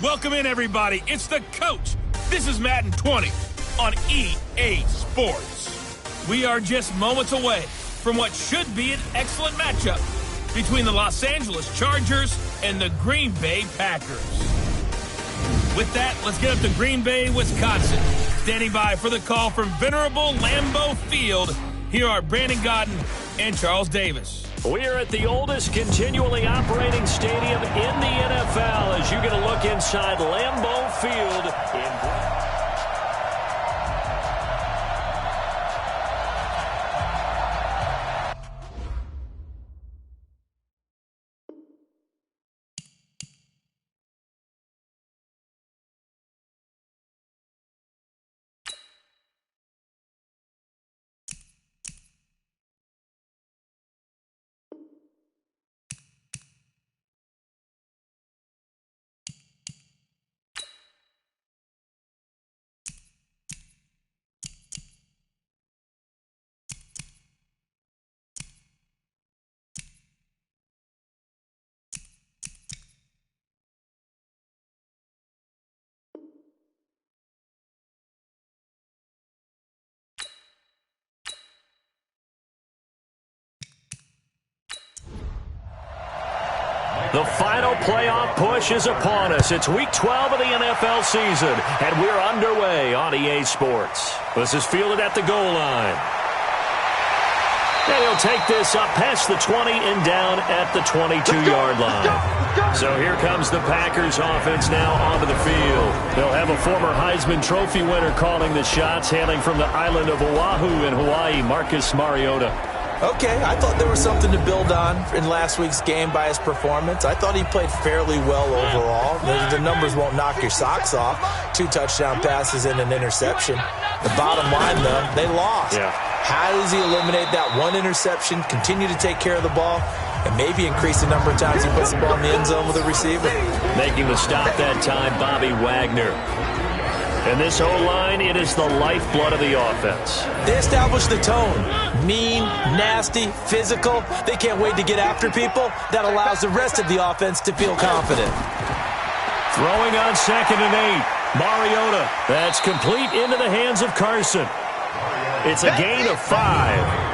Welcome in, everybody. It's the coach. This is Madden 20 on EA Sports. We are just moments away from what should be an excellent matchup between the Los Angeles Chargers and the Green Bay Packers. With that, let's get up to Green Bay, Wisconsin. Standing by for the call from venerable Lambeau Field, here are Brandon Godden and Charles Davis. We are at the oldest continually operating stadium in the NFL as you get a look inside Lambeau Field in The final playoff push is upon us. It's Week 12 of the NFL season, and we're underway on EA Sports. This is fielded at the goal line. And he'll take this up past the 20 and down at the 22-yard line. So here comes the Packers offense now onto the field. They'll have a former Heisman Trophy winner calling the shots, hailing from the island of Oahu in Hawaii, Marcus Mariota. Okay, I thought there was something to build on in last week's game by his performance. I thought he played fairly well overall. The numbers won't knock your socks off. 2 touchdown passes and an interception. The bottom line, though, they lost. Yeah. How does he eliminate that one interception, continue to take care of the ball, and maybe increase the number of times he puts the ball in the end zone with a receiver? Making the stop that time, Bobby Wagner. And this O-line, it is the lifeblood of the offense. They established the tone. Mean, nasty, physical. They can't wait to get after people. That allows the rest of the offense to feel confident. Throwing on 2nd and 8. Mariota. That's complete into the hands of Carson. It's a gain of 5,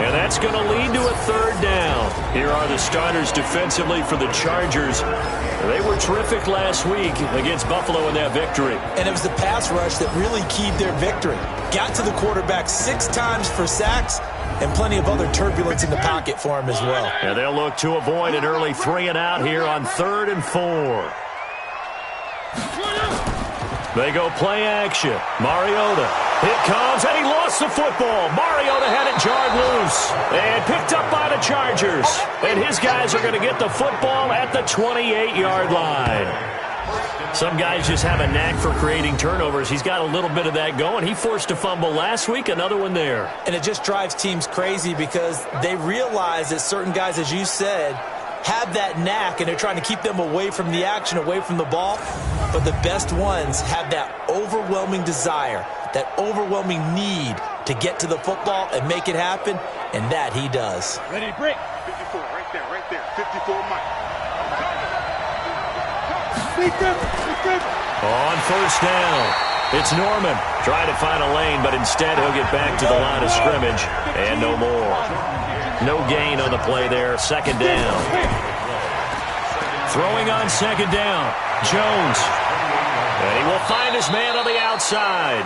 and that's going to lead to a 3rd down. Here are the starters defensively for the Chargers. They were terrific last week against Buffalo in that victory. And it was the pass rush that really keyed their victory. Got to the quarterback 6 times for sacks and plenty of other turbulence in the pocket for him as well. And they'll look to avoid an early 3 and out here on 3rd and 4. They go play action. Mariota. It comes, and he lost the football. Mariota had it jarred loose and picked up by the Chargers. And his guys are going to get the football at the 28-yard line. Some guys just have a knack for creating turnovers. He's got a little bit of that going. He forced a fumble last week, another one there. And it just drives teams crazy because they realize that certain guys, as you said, have that knack, and they're trying to keep them away from the action, away from the ball. But the best ones have that overwhelming desire, that overwhelming need to get to the football and make it happen, and that he does. Ready to break. 54, right there. 54, Mike. On 1st down, it's Norman. Trying to find a lane, but instead he'll get back to the line of scrimmage, and no more. No gain on the play there. 2nd down. Throwing on 2nd down. Jones. And he will find his man on the outside.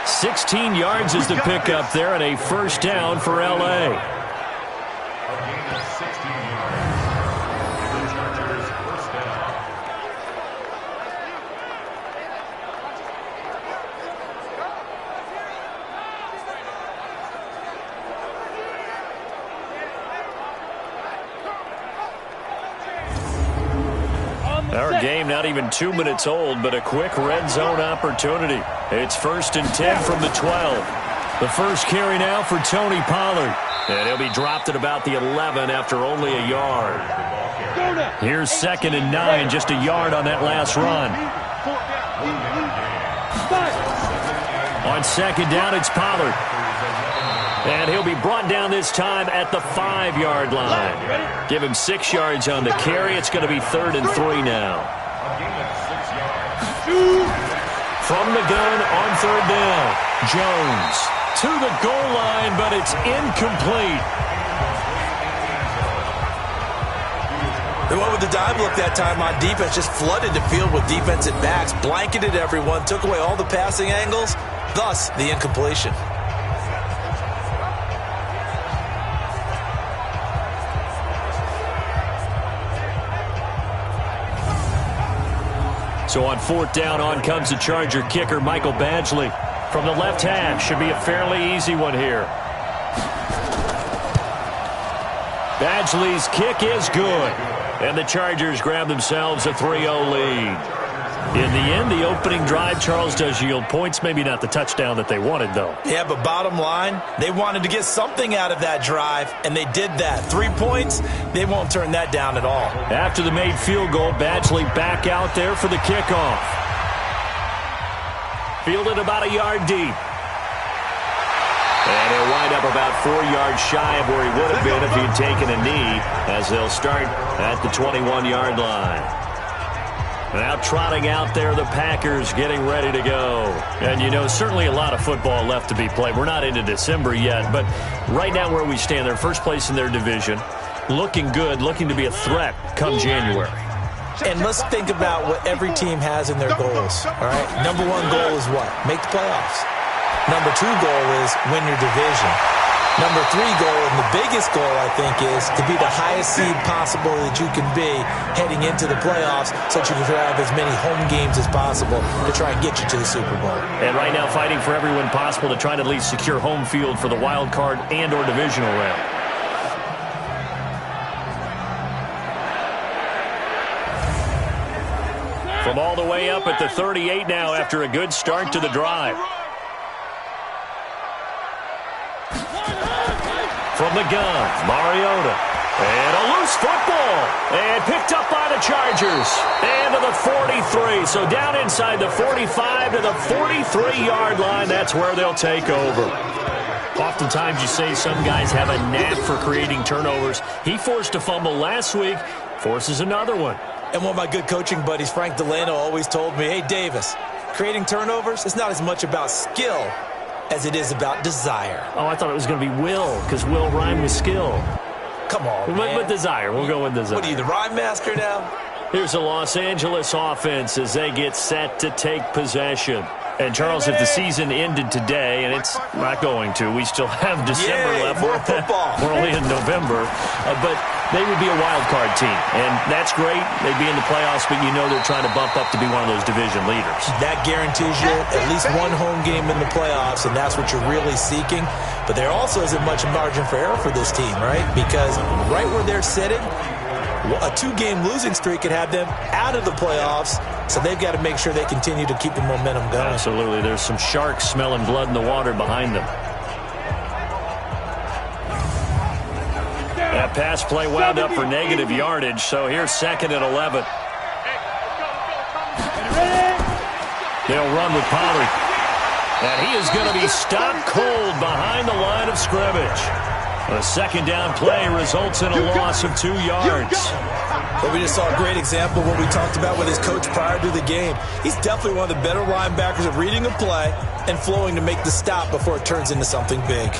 16 yards is the pickup there, and a 1st down for L.A. Our game not even 2 minutes old, but a quick red zone opportunity. It's 1st and 10 from the 12. The first carry now for Tony Pollard. And he'll be dropped at about the 11 after only a yard. Here's 2nd and 9, just a yard on that last run. On 2nd down, it's Pollard. And he'll be brought down this time at the 5-yard line. Give him 6 yards on the carry. It's going to be 3rd and 3 now. From the gun on third down, Jones to the goal line, but it's incomplete. They went with the dive look that time on defense, just flooded the field with defensive backs, blanketed everyone, took away all the passing angles, thus the incompletion. So on fourth down, on comes the Charger kicker, Michael Badgley. From the left hash, should be a fairly easy one here. Badgley's kick is good. And the Chargers grab themselves a 3-0 lead. In the end, the opening drive, Charles, does yield points. Maybe not the touchdown that they wanted, though. Yeah, but bottom line, they wanted to get something out of that drive, and they did that. 3 points, they won't turn that down at all. After the made field goal, Badgley back out there for the kickoff. Fielded about a yard deep. And he'll wind up about 4 yards shy of where he would have been if he'd taken a knee, as they'll start at the 21-yard line. Now trotting out there, the Packers getting ready to go. And, you know, certainly a lot of football left to be played. We're not into December yet, but right now where we stand, they're first place in their division, looking good, looking to be a threat come January. And let's think about what every team has in their goals, all right? Number 1 goal is what? Make the playoffs. Number 2 goal is win your division. Number 3 goal, and the biggest goal, I think, is to be the highest seed possible that you can be heading into the playoffs so that you can have as many home games as possible to try and get you to the Super Bowl. And right now fighting for every win possible to try to at least secure home field for the wild card and or divisional round. From all the way up at the 38 now after a good start to the drive. From the gun, Mariota. And a loose football. And picked up by the Chargers. And to the 43. So down inside the 45 to the 43-yard line. That's where they'll take over. Oftentimes you say some guys have a knack for creating turnovers. He forced a fumble last week. Forces another one. And one of my good coaching buddies, Frank Delano, always told me, hey, Davis, creating turnovers is not as much about skill as it is about desire. Oh, I thought it was going to be will, because will rhyme with skill. Come on, man. With desire. We'll go with desire. What are you, the rhyme master now? Here's the Los Angeles offense as they get set to take possession. And, Charles, if the season ended today, and it's not going to, we still have December left. More football. We're only in November. But they would be a wild card team. And that's great. They'd be in the playoffs, but you know they're trying to bump up to be one of those division leaders. That guarantees you at least one home game in the playoffs, and that's what you're really seeking. But there also isn't much margin for error for this team, right? Because right where they're sitting, a 2-game losing streak could have them out of the playoffs, so they've got to make sure they continue to keep the momentum going. Absolutely. There's some sharks smelling blood in the water behind them. That pass play wound up for negative yardage, so here's 2nd and 11. They'll run with Pollard. And he is going to be stopped cold behind the line of scrimmage. A 2nd down play results in a loss of 2 yards. Well, we just saw a great example of what we talked about with his coach prior to the game. He's definitely one of the better linebackers at reading a play and flowing to make the stop before it turns into something big.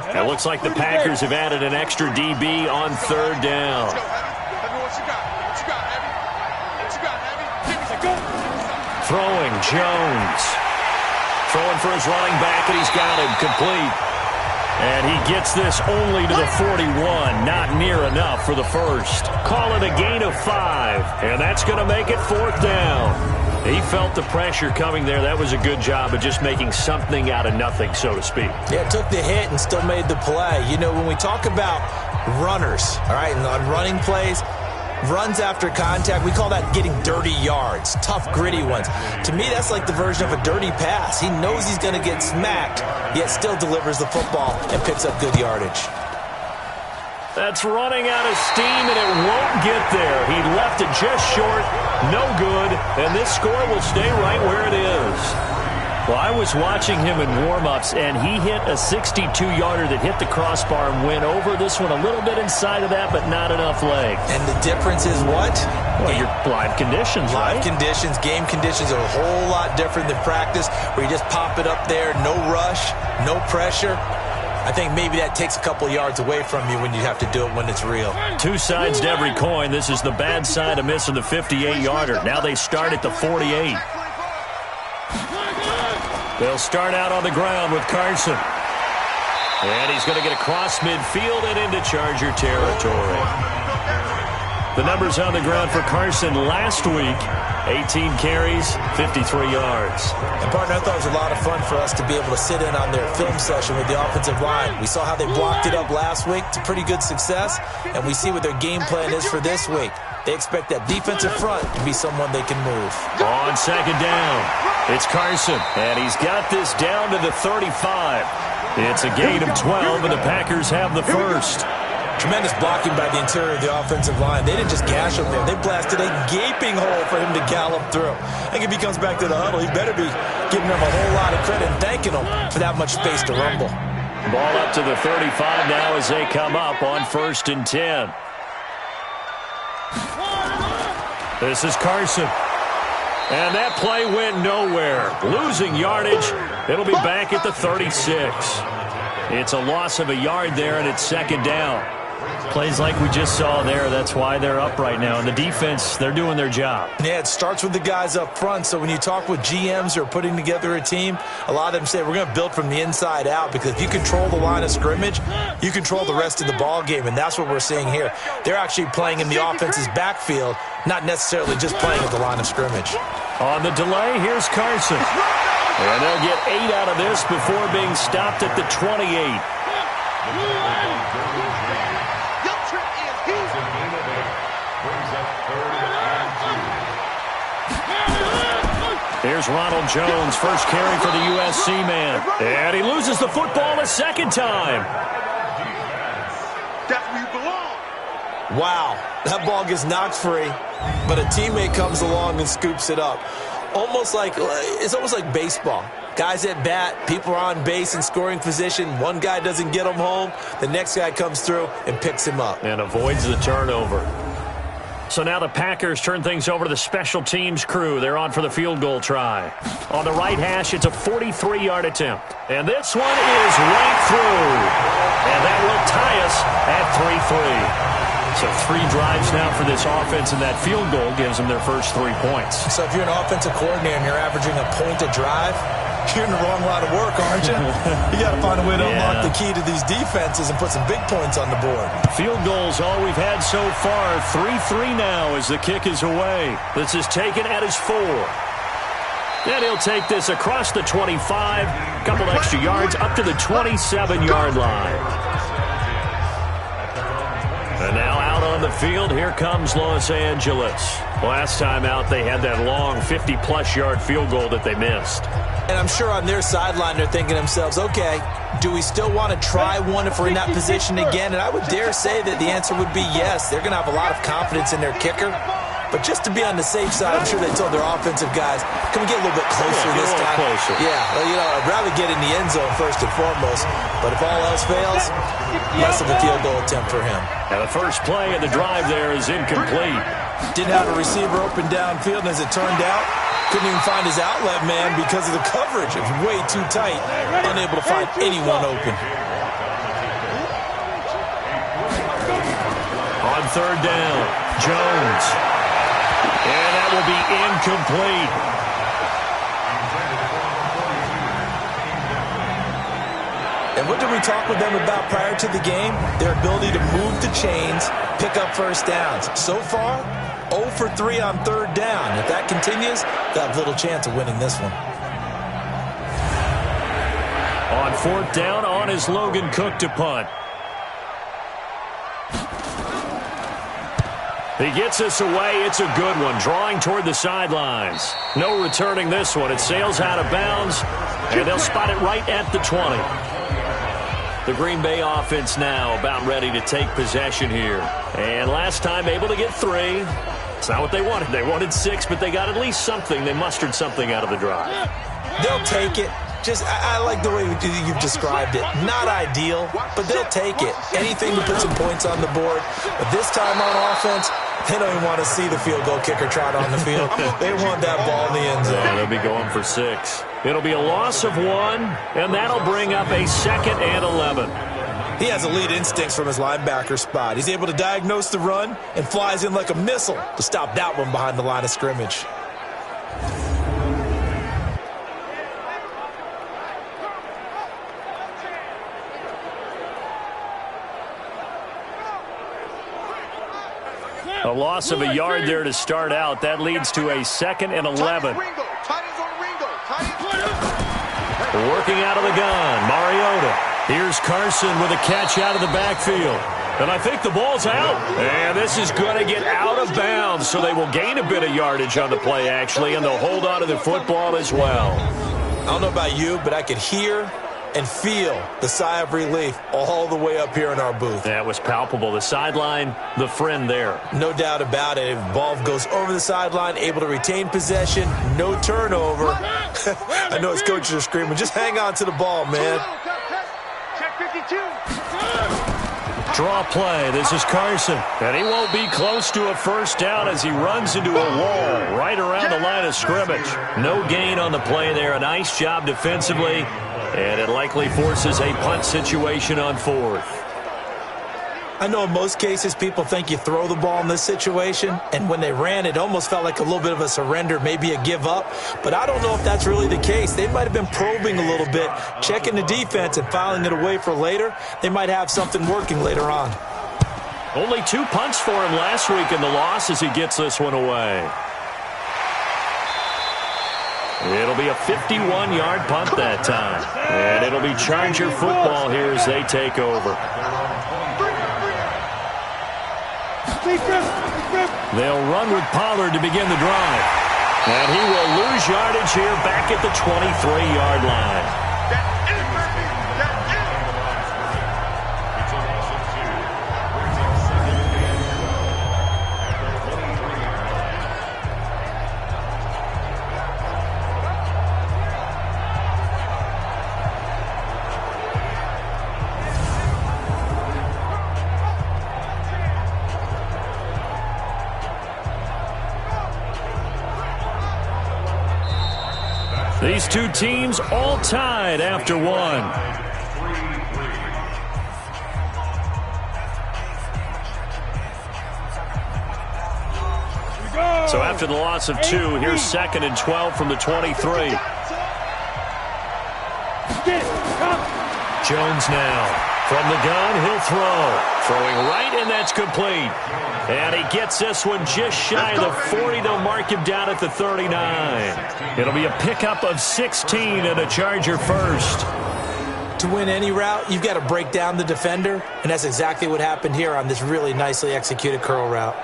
It looks like the Packers have added an extra DB on 3rd down. Throwing, Jones. Throwing for his running back, and he's got him complete. And he gets this only to the 41. Not near enough for the first. Call it a gain of 5. And that's going to make it 4th down. He felt the pressure coming there. That was a good job of just making something out of nothing, so to speak. Yeah, took the hit and still made the play. You know, when we talk about runners, all right, and on running plays, runs after contact, we call that getting dirty yards, tough, gritty ones. To me, that's like the version of a dirty pass. He knows he's going to get smacked, yet still delivers the football and picks up good yardage. That's running out of steam, and it won't get there. He left it just short, no good, and this score will stay right where it is. Well, I was watching him in warm-ups, and he hit a 62-yarder that hit the crossbar and went over. This one a little bit inside of that, but not enough leg. And the difference is what? Well, your live conditions, right? Live conditions, game conditions are a whole lot different than practice, where you just pop it up there, no rush, no pressure. I think maybe that takes a couple yards away from you when you have to do it when it's real. Two sides to every coin. This is the bad side of missing the 58-yarder. Now they start at the 48. They'll start out on the ground with Carson. And he's going to get across midfield and into Charger territory. The numbers on the ground for Carson last week, 18 carries, 53 yards. And, partner, I thought it was a lot of fun for us to be able to sit in on their film session with the offensive line. We saw how they blocked it up last week to pretty good success, and we see what their game plan is for this week. They expect that defensive front to be someone they can move. On second down, it's Carson, and he's got this down to the 35. It's a gain of 12, and the Packers have the first. Tremendous blocking by the interior of the offensive line. They didn't just gash him there. They blasted a gaping hole for him to gallop through. I think if he comes back to the huddle, he better be giving them a whole lot of credit and thanking them for that much space to rumble. Ball up to the 35 now as they come up on 1st and 10. This is Carson. And that play went nowhere. Losing yardage. It'll be back at the 36. It's a loss of a yard there, and it's second down. Plays like we just saw there. That's why they're up right now. And the defense, they're doing their job. Yeah, it starts with the guys up front. So when you talk with GMs who are putting together a team, a lot of them say we're going to build from the inside out, because if you control the line of scrimmage, you control the rest of the ball game, and that's what we're seeing here. They're actually playing in the offense's backfield, not necessarily just playing at the line of scrimmage. On the delay, here's Carson. And they'll get 8 out of this before being stopped at the 28. Here's Ronald Jones, first carry for the USC man. And he loses the football a second time. That's where you belong. Wow, that ball gets knocked free, but a teammate comes along and scoops it up. It's almost like baseball. Guys at bat, people are on base in scoring position. One guy doesn't get him home. The next guy comes through and picks him up. And avoids the turnover. So now the Packers turn things over to the special teams crew. They're on for the field goal try. On the right hash, it's a 43-yard attempt. And this one is right through. And that will tie us at 3-3. So 3 drives now for this offense, and that field goal gives them their first 3 points. So if you're an offensive coordinator and you're averaging a point a drive, you're in the wrong line of work, aren't you? You got to find a way to unlock the key to these defenses and put some big points on the board. Field goals all we've had so far. 3-3 now as the kick is away. This is taken at his 4. Then he'll take this across the 25, couple extra yards up to the 27-yard line. And now out on the field, here comes Los Angeles. Last time out, they had that long 50-plus yard field goal that they missed. And I'm sure on their sideline, they're thinking to themselves, okay, do we still want to try one if we're in that position again? And I would dare say that the answer would be yes. They're going to have a lot of confidence in their kicker. But just to be on the safe side, I'm sure they told their offensive guys, can we get a little bit closer this time? Closer. Yeah, well, I'd rather get in the end zone first and foremost. But if all else fails, less of a field goal attempt for him. And the first play of the drive there is incomplete. Didn't have a receiver open downfield, and as it turned out, couldn't even find his outlet man because of the coverage. It was way too tight, unable to find anyone open. On third down, Jones. And that will be incomplete. And what did we talk with them about prior to the game? Their ability to move the chains, pick up first downs. So far, 0 for 3 on third down. If that continues, they'll have little chance of winning this one. On fourth down, on is Logan Cook to punt. He gets us away. It's a good one. Drawing toward the sidelines. No returning this one. It sails out of bounds, and they'll spot it right at the 20. The Green Bay offense now about ready to take possession here. And last time able to get 3. It's not what they wanted. They wanted 6, but they got at least something. They mustered something out of the drive. They'll take it. I like the way you've described it. Not ideal, but they'll take it. Anything to put some points on the board. But this time on offense, they don't even want to see the field goal kicker trot on the field. They want that ball in the end zone. Yeah, they'll be going for 6. It'll be a loss of 1, and that'll bring up a 2nd and 11. He has elite instincts from his linebacker spot. He's able to diagnose the run and flies in like a missile to stop that one behind the line of scrimmage. A loss of a yard there to start out. That leads to a 2nd and 11. Working out of the gun, Mariota. Here's Carson with a catch out of the backfield. And I think the ball's out. And this is going to get out of bounds, so they will gain a bit of yardage on the play, actually, and they'll hold on to the football as well. I don't know about you, but I could hear and feel the sigh of relief all the way up here in our booth. That was palpable. The sideline, the friend there. No doubt about it. Ball goes over the sideline, able to retain possession, no turnover. I know his coaches are screaming, just hang on to the ball, man. Check 52. Draw play. This is Carson. And he won't be close to a first down as he runs into a wall right around the line of scrimmage. No gain on the play there. A nice job defensively. And it likely forces a punt situation on 4th. I know in most cases people think you throw the ball in this situation, and when they ran, it almost felt like a little bit of a surrender, maybe a give up. But I don't know if that's really the case. They might have been probing a little bit, checking the defense and filing it away for later. They might have something working later on. Only 2 punts for him last week in the loss as he gets this one away. It'll be a 51-yard punt that time. And it'll be Charger football here as they take over. They'll run with Pollard to begin the drive. And he will lose yardage here back at the 23-yard line. These two teams all tied after 1. So after the loss of 2, here's 2nd and 12 from the 23. Jones now. From the gun, he'll throw. Throwing right, and that's complete. And he gets this one just shy of the 40. They'll mark him down at the 39. It'll be a pickup of 16 and a Charger first. To win any route, you've got to break down the defender, and that's exactly what happened here on this really nicely executed curl route.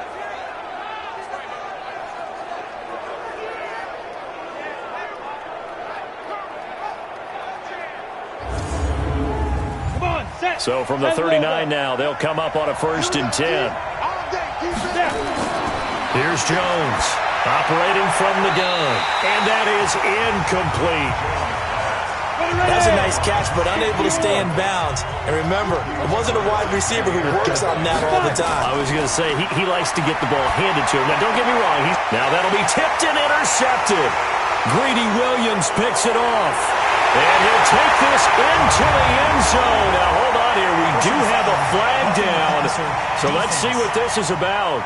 So from the 39 now, they'll come up on a 1st and 10. Here's Jones, operating from the gun, and that is incomplete. That was a nice catch, but unable to stay in bounds. And remember, it wasn't a wide receiver who works on that all the time. I was going to say, he likes to get the ball handed to him. Now, don't get me wrong. Now that'll be tipped and intercepted. Greedy Williams picks it off. And he'll take this into the end zone. Now, hold on here. We do have a flag down. So let's see what this is about.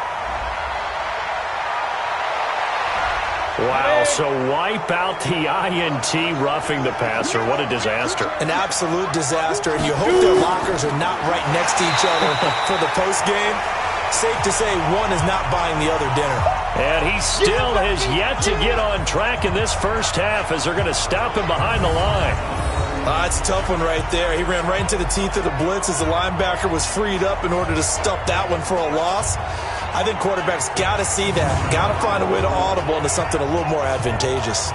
Wow, so wipe out the INT, roughing the passer. What a disaster. An absolute disaster, and you hope their lockers are not right next to each other for the postgame. Safe to say one is not buying the other dinner. And he still has yet to get on track in this first half as they're going to stop him behind the line. That's a tough one right there. He ran right into the teeth of the blitz as the linebacker was freed up in order to stop that one for a loss. I think quarterbacks got to see that. Got to find a way to audible into something a little more advantageous.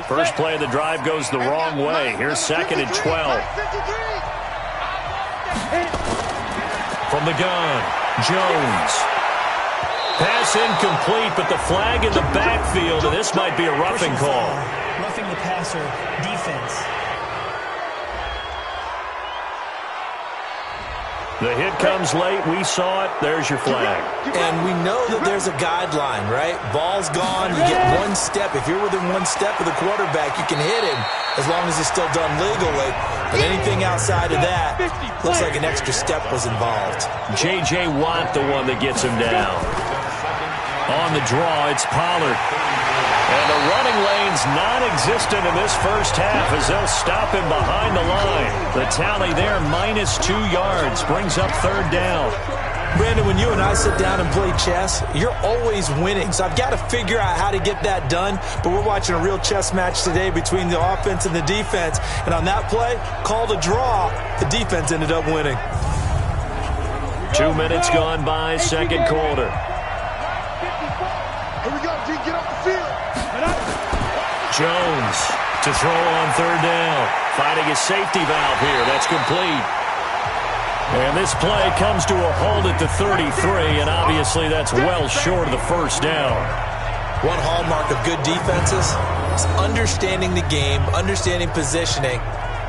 First play of the drive goes the wrong way. Here's 2nd and 12. from the gun. Jones. Pass incomplete, but the flag in the backfield, and this might be a roughing call. Roughing the passer, defense. The hit comes late. We saw it. There's your flag. And we know that there's a guideline, right? Ball's gone. You get one step. If you're within one step of the quarterback, you can hit him as long as it's still done legally. But anything outside of that, looks like an extra step was involved. J.J. Watt, the one that gets him down. On the draw, it's Pollard. And the running lane's non-existent in this first half as they'll stop him behind the line. The tally there, -2 yards, brings up third down. Brandon, when you and I sit down and play chess, you're always winning. So I've got to figure out how to get that done. But we're watching a real chess match today between the offense and the defense. And on that play, called a draw, the defense ended up winning. 2 minutes gone by, second quarter. Here we go, G, get off the field. Jones to throw on third down. Finding a safety valve here. That's complete. And this play comes to a halt at the 33, and obviously that's well short of the first down. One hallmark of good defenses is understanding the game, understanding positioning,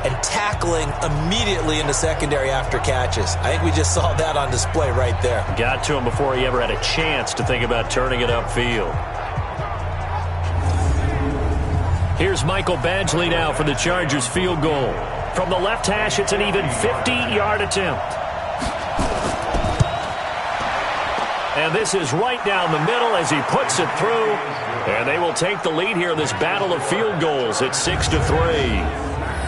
and tackling immediately in the secondary after catches. I think we just saw that on display right there. Got to him before he ever had a chance to think about turning it upfield. Here's Michael Badgley now for the Chargers field goal. From the left hash, it's an even 50-yard attempt. And this is right down the middle as he puts it through. And they will take the lead here in this battle of field goals at 6-3.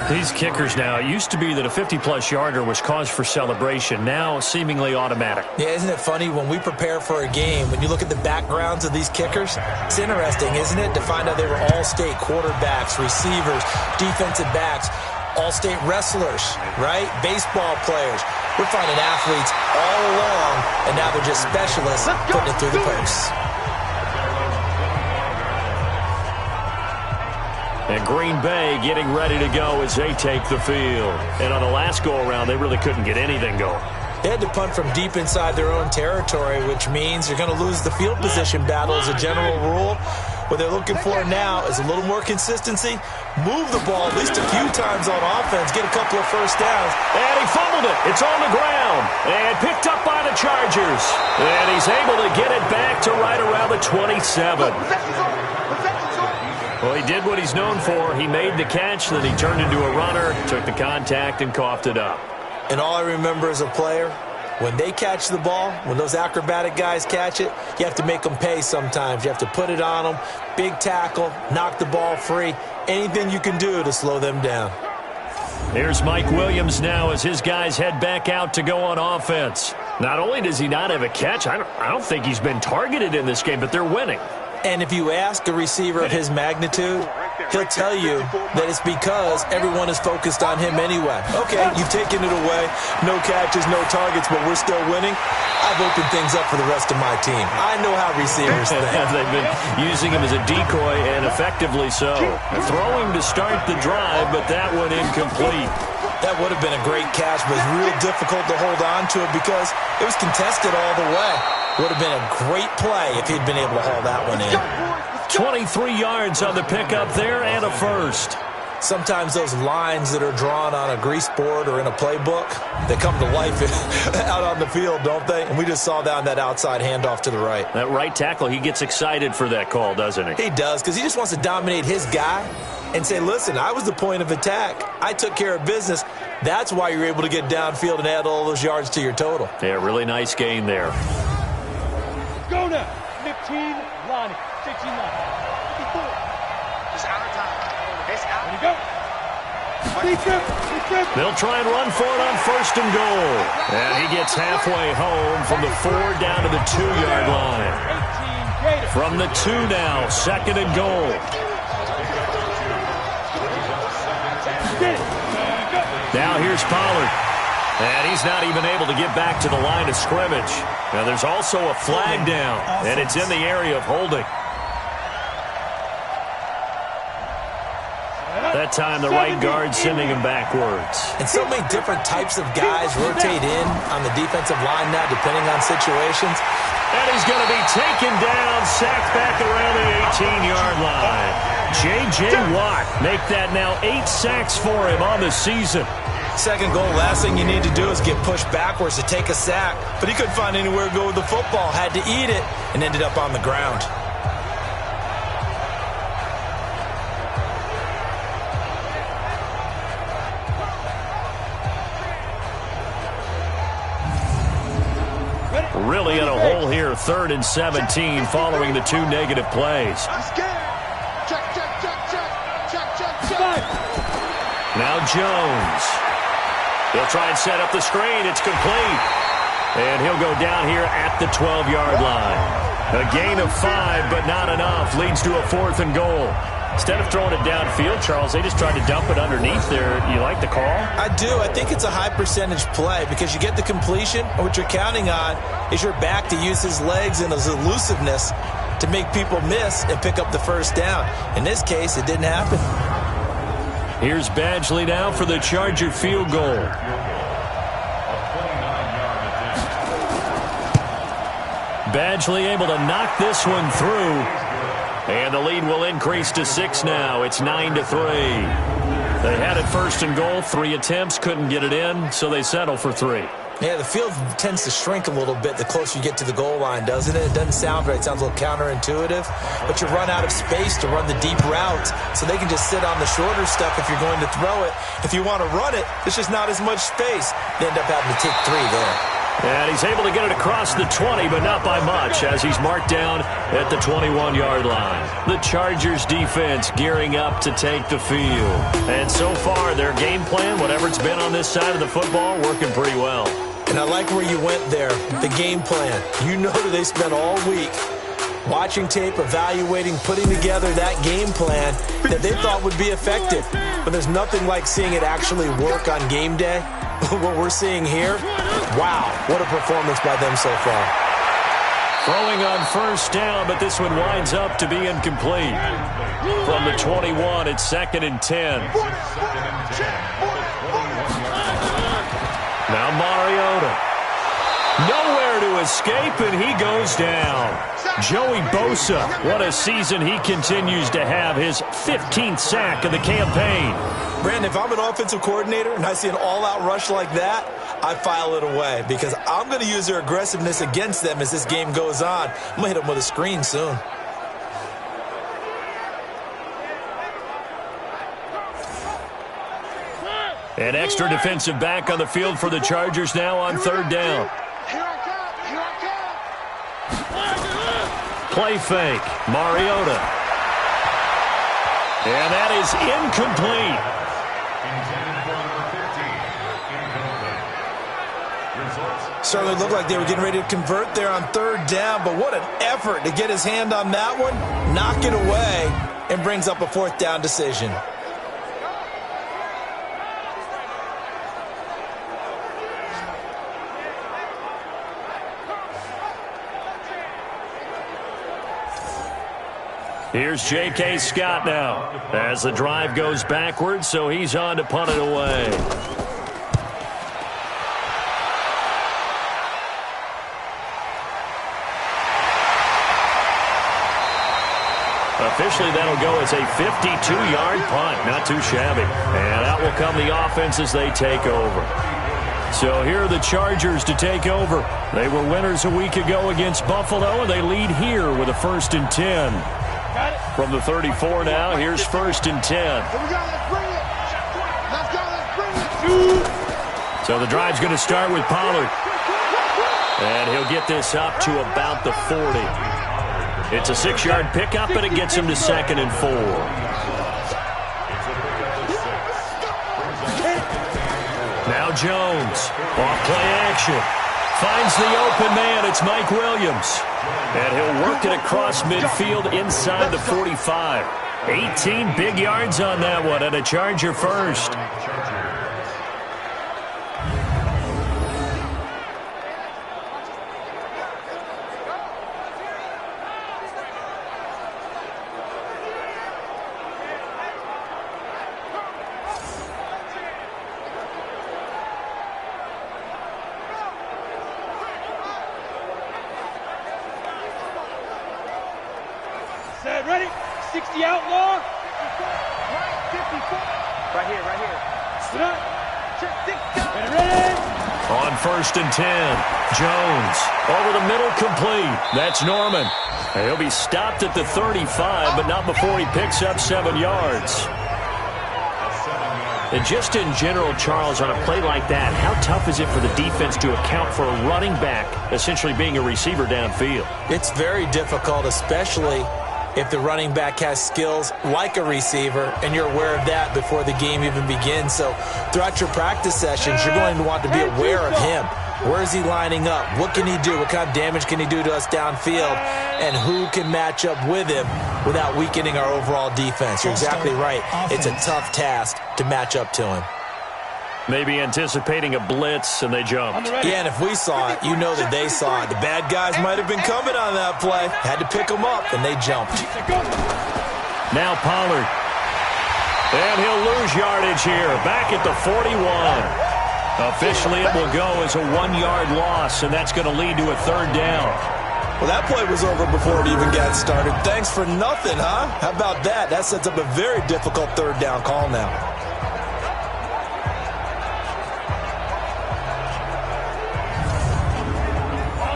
These kickers now, it used to be that a 50-plus yarder was cause for celebration. Now seemingly automatic. Yeah, isn't it funny when we prepare for a game, when you look at the backgrounds of these kickers, it's interesting, isn't it, to find out they were all-state quarterbacks, receivers, defensive backs, all-state wrestlers, right? Baseball players. We're finding athletes all along, and now they're just specialists putting it through the posts. And Green Bay getting ready to go as they take the field. And on the last go-around, they really couldn't get anything going. They had to punt from deep inside their own territory, which means you're going to lose the field position battle as a general rule. What they're looking for now is a little more consistency. Move the ball at least a few times on offense. Get a couple of first downs. And he fumbled it. It's on the ground. And picked up by the Chargers. And he's able to get it back to right around the 27. Well, he did what he's known for. He made the catch, then he turned into a runner, took the contact, and coughed it up. And all I remember as a player, when they catch the ball, when those acrobatic guys catch it, you have to make them pay sometimes. You have to put it on them, big tackle, knock the ball free, anything you can do to slow them down. Here's Mike Williams now as his guys head back out to go on offense. Not only does he not have a catch, I don't think he's been targeted in this game, but they're winning. And if you ask a receiver of his magnitude, he'll tell you that it's because everyone is focused on him anyway. Okay, you've taken it away. No catches, no targets, but we're still winning. I've opened things up for the rest of my team. I know how receivers think. They've been using him as a decoy, and effectively so. Throwing to start the drive, but that one incomplete. That would have been a great catch, but it's real difficult to hold on to it because it was contested all the way. Would have been a great play if he'd been able to haul that one in. 23 yards on the pickup there and a first. Sometimes those lines that are drawn on a grease board or in a playbook, they come to life out on the field, don't they? And we just saw that on that outside handoff to the right. That right tackle, he gets excited for that call, doesn't he? He does, because he just wants to dominate his guy and say, listen, I was the point of attack. I took care of business. That's why you're able to get downfield and add all those yards to your total. Yeah, really nice gain there. Go now. 15, Lonnie. 16, Lonnie. 54. It's out of time. It's out. Ready, go. They'll try and run for it on first and goal. And he gets halfway home from the 4 down to the 2-yard line. From the 2 now, second and goal. Now here's Pollard. And he's not even able to get back to the line of scrimmage. Now there's also a flag down, and it's in the area of holding. That time the right guard sending him backwards. And so many different types of guys rotate in on the defensive line now, depending on situations. And he's going to be taken down, sacked back around the 18-yard line. J.J. Watt make that now 8 sacks for him on the season. Second goal, last thing you need to do is get pushed backwards to take a sack. But he couldn't find anywhere to go with the football, had to eat it, and ended up on the ground. Really in a hole here, 3rd and 17 following the 2 negative plays. Now Jones. He'll try and set up the screen. It's complete. And he'll go down here at the 12-yard line. A gain of 5, but not enough. Leads to a 4th and goal. Instead of throwing it downfield, Charles, they just tried to dump it underneath there. You like the call? I do. I think it's a high-percentage play because you get the completion, and what you're counting on is your back to use his legs and his elusiveness to make people miss and pick up the first down. In this case, it didn't happen. Here's Badgley now for the Charger field goal. Badgley able to knock this one through. And the lead will increase to 6 now. It's 9-3. They had it 1st and goal. 3 attempts, couldn't get it in, so they settle for 3. Yeah, the field tends to shrink a little bit the closer you get to the goal line, doesn't it? It doesn't sound right. It sounds a little counterintuitive. But you run out of space to run the deep routes, so they can just sit on the shorter stuff if you're going to throw it. If you want to run it, there's just not as much space. They end up having to take 3 there. And he's able to get it across the 20, but not by much, as he's marked down at the 21-yard line. The Chargers defense gearing up to take the field. And so far, their game plan, whatever it's been on this side of the football, working pretty well. And I like where you went there, the game plan. You know that they spent all week watching tape, evaluating, putting together that game plan that they thought would be effective. But there's nothing like seeing it actually work on game day. What we're seeing here, wow, what a performance by them so far. Throwing on 1st down, but this one winds up to be incomplete. From the 21, it's 2nd and 10. Now Mariota. Nowhere to escape, and he goes down. Joey Bosa, what a season he continues to have. His 15th sack of the campaign. Brandon, if I'm an offensive coordinator and I see an all-out rush like that, I file it away because I'm going to use their aggressiveness against them as this game goes on. I'm going to hit them with a screen soon. An extra defensive back on the field for the Chargers now on 3rd down. Play fake. Mariota. And that is incomplete. Certainly looked like they were getting ready to convert there on 3rd down, but what an effort to get his hand on that one, knock it away, and brings up a 4th down decision. Here's J.K. Scott now as the drive goes backwards, so he's on to punt it away. Officially, that'll go as a 52-yard punt. Not too shabby. And out will come the offense as they take over. So here are the Chargers to take over. They were winners a week ago against Buffalo, and they lead here with a 1st and 10. From the 34 now, here's 1st and 10. So the drive's going to start with Pollard. And he'll get this up to about the 40. It's a 6-yard pickup, and it gets him to 2nd and 4. Now Jones, off play action. Finds the open man, it's Mike Williams. And he'll work it across midfield inside the 45. 18 big yards on that one, and a Charger first. ahead, ready? 60 outlaw. Right, 54. Right here. Sit up. Check 6 ready? On 1st and 10, Jones over the middle, complete. That's Norman. And he'll be stopped at the 35, but not before he picks up 7 yards. And just in general, Charles, on a play like that, how tough is it for the defense to account for a running back essentially being a receiver downfield? It's very difficult, especially if the running back has skills like a receiver, and you're aware of that before the game even begins. So throughout your practice sessions, you're going to want to be aware of him. Where is he lining up? What can he do? What kind of damage can he do to us downfield? And who can match up with him without weakening our overall defense? You're exactly right. It's a tough task to match up to him. Maybe anticipating a blitz, and they jumped. Yeah, and if we saw it, you know that they saw it. The bad guys might have been coming on that play. Had to pick them up, and they jumped. Now Pollard. And he'll lose yardage here. Back at the 41. Officially, it will go as a 1-yard loss, and that's going to lead to a 3rd down. Well, that play was over before it even got started. Thanks for nothing, huh? How about that? That sets up a very difficult 3rd down call now.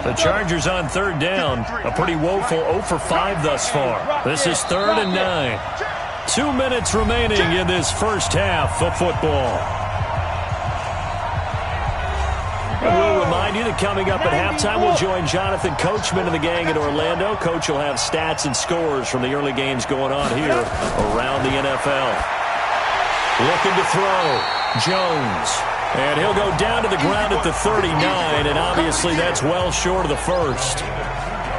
The Chargers on 3rd down. A pretty woeful 0 for 5 thus far. This is 3rd and 9. 2 minutes remaining in this first half of football. We'll remind you that coming up at halftime, we'll join Jonathan Coachman and the gang in Orlando. Coach will have stats and scores from the early games going on here around the NFL. Looking to throw. Jones. And he'll go down to the ground at the 39, and obviously that's well short of the first.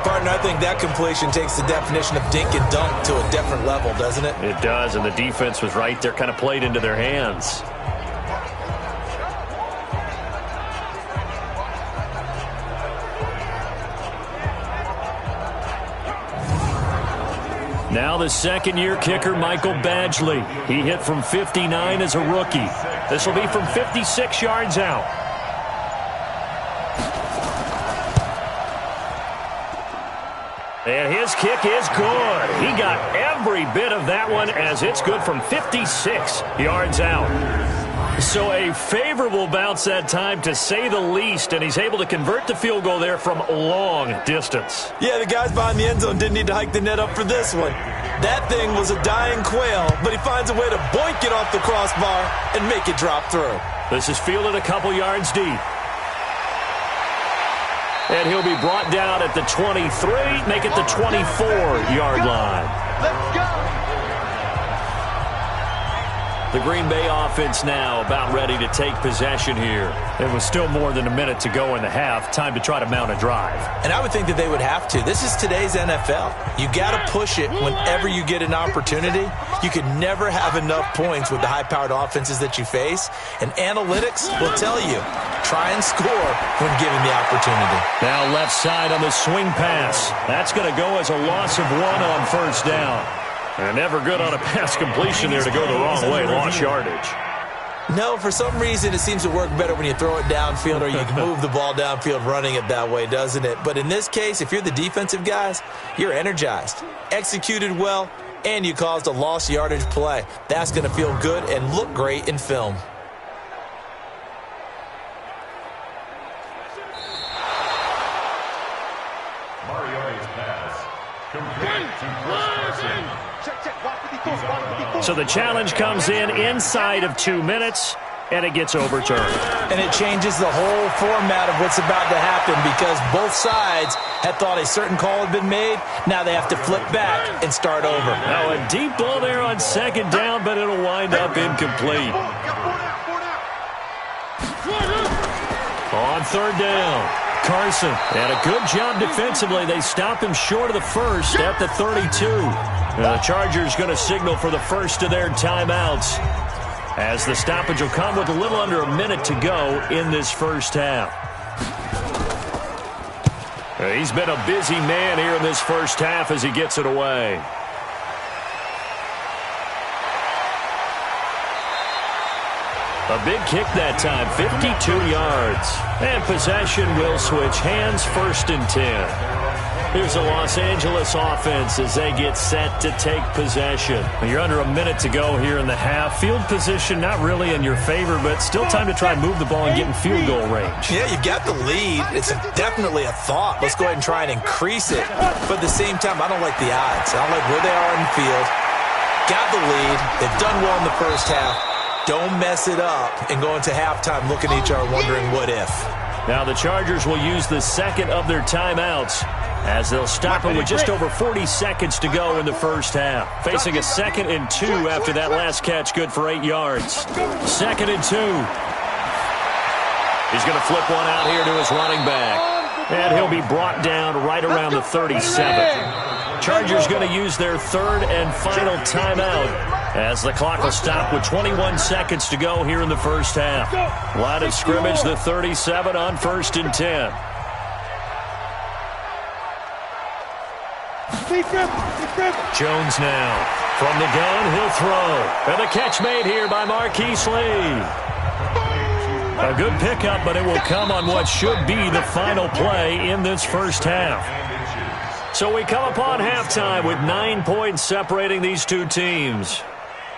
Partner, I think that completion takes the definition of dink and dunk to a different level, doesn't it? It does, and the defense was right there, kind of played into their hands. Now the second-year kicker, Michael Badgley. He hit from 59 as a rookie. This will be from 56 yards out. And his kick is good. He got every bit of that one as it's good from 56 yards out. So a favorable bounce that time, to say the least, and he's able to convert the field goal there from long distance. Yeah, the guys behind the end zone didn't need to hike the net up for this one. That thing was a dying quail, but he finds a way to boink it off the crossbar and make it drop through. This is fielded a couple yards deep. And he'll be brought down at the 23, make it the 24-yard line. Let's go. The Green Bay offense now about ready to take possession here. It was still more than a minute to go in the half. Time to try to mount a drive. And I would think that they would have to. This is today's NFL. You got to push it whenever you get an opportunity. You can never have enough points with the high-powered offenses that you face. And analytics will tell you, try and score when given the opportunity. Now left side on the swing pass. That's going to go as a loss of 1 on first down. And never good on a pass completion there to go the wrong way. Lost yardage. No, for some reason it seems to work better when you throw it downfield or you can move the ball downfield running it that way, doesn't it? But in this case, if you're the defensive guys, you're energized, executed well, and you caused a lost yardage play. That's going to feel good and look great in film. So the challenge comes in inside of 2 minutes, and it gets overturned. And it changes the whole format of what's about to happen, because both sides had thought a certain call had been made. Now they have to flip back and start over. Now a deep ball there on second down, but it'll wind up incomplete. On third down, Carson. And a good job defensively. They stop him short of the first at the 32. And the Chargers going to signal for the first of their timeouts, as the stoppage will come with a little under a minute to go in this first half. He's been a busy man here in this first half as he gets it away. A big kick that time, 52 yards. And possession will switch hands, 1st and 10. Here's the Los Angeles offense as they get set to take possession. You're under a minute to go here in the half. Field position not really in your favor, but still time to try and move the ball and get in field goal range. Yeah, you've got the lead. It's definitely a thought. Let's go ahead and try and increase it. But at the same time, I don't like the odds. I don't like where they are in the field. Got the lead. They've done well in the first half. Don't mess it up and go into halftime looking at each other wondering what if. Now the Chargers will use the second of their timeouts as they'll stop it with just over 40 seconds to go in the first half. Facing a 2nd and 2 after that last catch, good for 8 yards. 2nd and 2. He's going to flip one out here to his running back. And he'll be brought down right around the 37. Chargers going to use their 3rd and final timeout as the clock will stop with 21 seconds to go here in the first half. Line of scrimmage, the 37 on 1st and 10. Jones now. From the gun, he'll throw. And the catch made here by Marquise Lee. A good pickup, but it will come on what should be the final play in this first half. So we come upon halftime with 9 points separating these two teams.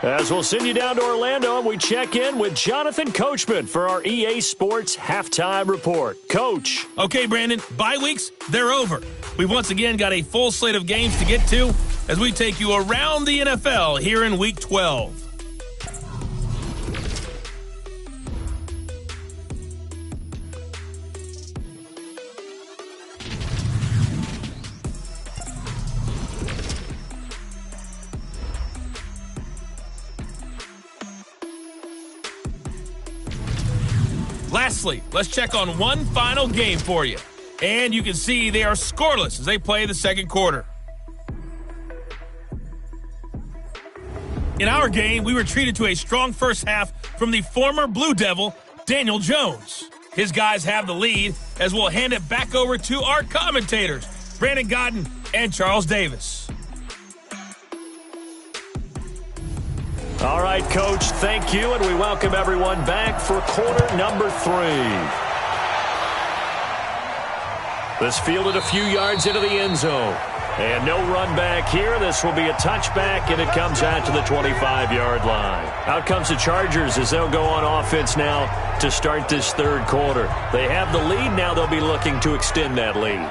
As we'll send you down to Orlando, and we check in with Jonathan Coachman for our EA Sports Halftime Report. Coach. Okay, Brandon, bye weeks, they're over. We've once again got a full slate of games to get to as we take you around the NFL here in Week 12. Lastly, let's check on one final game for you. And you can see they are scoreless as they play the second quarter. In our game, we were treated to a strong first half from the former Blue Devil, Daniel Jones. His guys have the lead as we'll hand it back over to our commentators, Brandon Godden and Charles Davis. All right, Coach, thank you, and we welcome everyone back for quarter number 3. This fielded a few yards into the end zone. And no run back here. This will be a touchback, and it comes out to the 25-yard line. Out comes the Chargers as they'll go on offense now to start this third quarter. They have the lead. Now they'll be looking to extend that lead.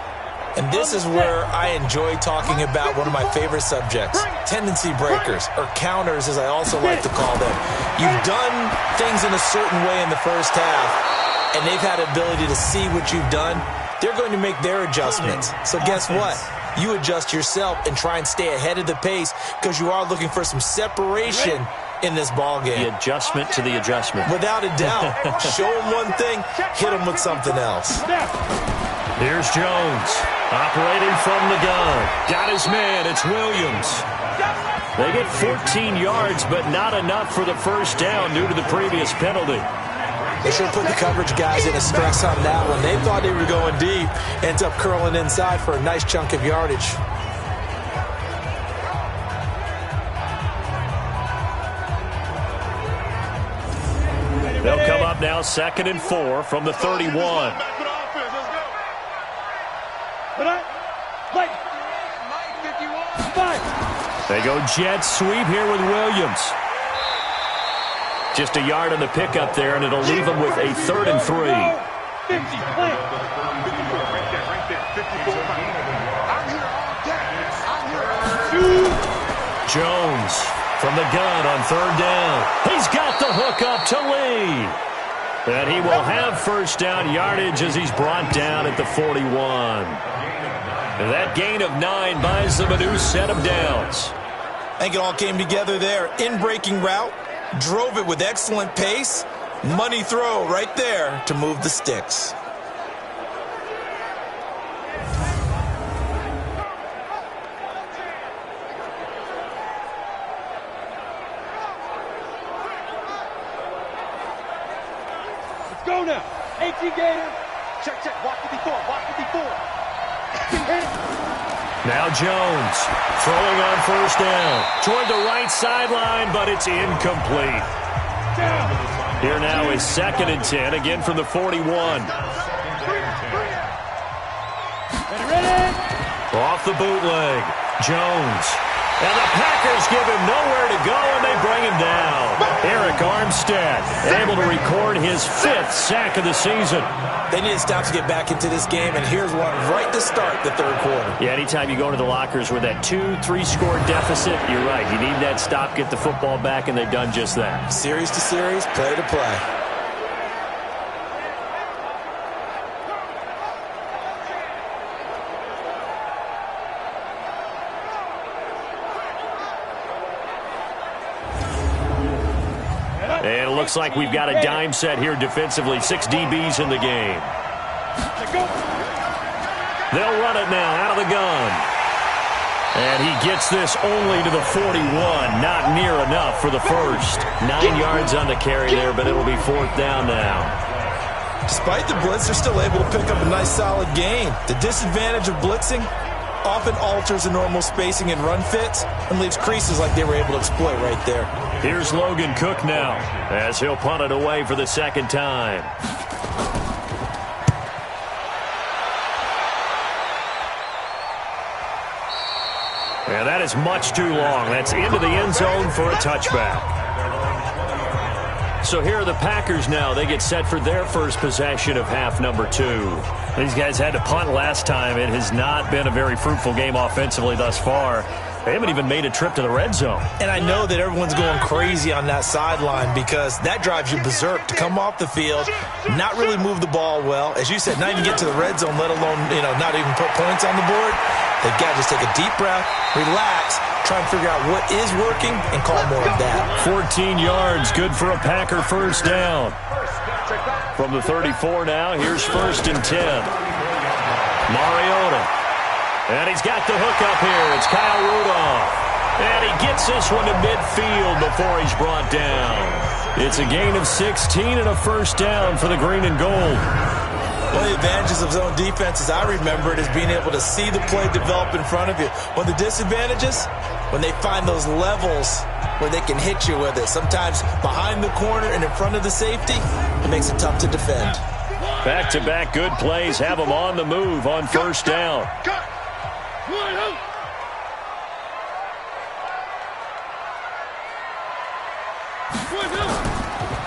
And this is where I enjoy talking about one of my favorite subjects, tendency breakers, or counters as I also like to call them. You've done things in a certain way in the first half, and they've had the ability to see what you've done. They're going to make their adjustments. So guess what? You adjust yourself and try and stay ahead of the pace because you are looking for some separation in this ball game. The adjustment to the adjustment. Without a doubt. Show them one thing, hit them with something else. Here's Jones, operating from the gun. Got his man, it's Williams. They get 14 yards, but not enough for the first down due to the previous penalty. They should have put the coverage guys in a stress on that one. They thought they were going deep. Ends up curling inside for a nice chunk of yardage. They'll come up now 2nd and 4 from the 31. They go jet sweep here with Williams. Just a yard on the pickup there, and it'll leave them with a 3rd and 3. Jones from the gun on 3rd down. He's got the hook up to Lee. And he will have first down yardage as he's brought down at the 41. And that gain of 9 buys them a new set of downs. I think it all came together there. In-breaking route. Drove it with excellent pace. Money throw right there to move the sticks. Let's go now. 18 Gator. Check, check. Watch it before. Watch it before. Now Jones throwing on first down toward the right sideline, but it's incomplete. Here now is 2nd and 10, again from the 41. Off the bootleg, Jones. And the Packers give him nowhere to go, and they bring him down. Eric Armstead able to record his 5th sack of the season. They need to stop to get back into this game, and here's one right to start the third quarter. Yeah, anytime you go into the lockers with that 2-3 score deficit, you're right. You need that stop, get the football back, and they've done just that. Series to series, play to play. And it looks like we've got a dime set here defensively. 6 DBs in the game. They'll run it now out of the gun. And he gets this only to the 41. Not near enough for the first. 9 yards on the carry there, but it'll be 4th down now. Despite the blitz, they're still able to pick up a nice solid gain. The disadvantage of blitzing often alters the normal spacing and run fits and leaves creases like they were able to exploit right there. Here's Logan Cook now as he'll punt it away for the 2nd time. And that is much too long. That's into the end zone for a touchback. So here are the Packers now. They get set for their first possession of half number 2. These guys had to punt last time. It has not been a very fruitful game offensively thus far. They haven't even made a trip to the red zone. And I know that everyone's going crazy on that sideline because that drives you berserk to come off the field, not really move the ball well. As you said, not even get to the red zone, let alone, not even put points on the board. They've got to just take a deep breath, relax, try and figure out what is working, and call more of that. 14 yards, good for a Packer first down. From the 34 now, here's 1st and 10. Mariota. And he's got the hook up here. It's Kyle Rudolph. And he gets this one to midfield before he's brought down. It's a gain of 16 and a first down for the green and gold. One of the advantages of zone defense, as I remember it, is being able to see the play develop in front of you. One of the disadvantages, when they find those levels where they can hit you with it, sometimes behind the corner and in front of the safety, it makes it tough to defend. Back-to-back good plays have them on the move on first down.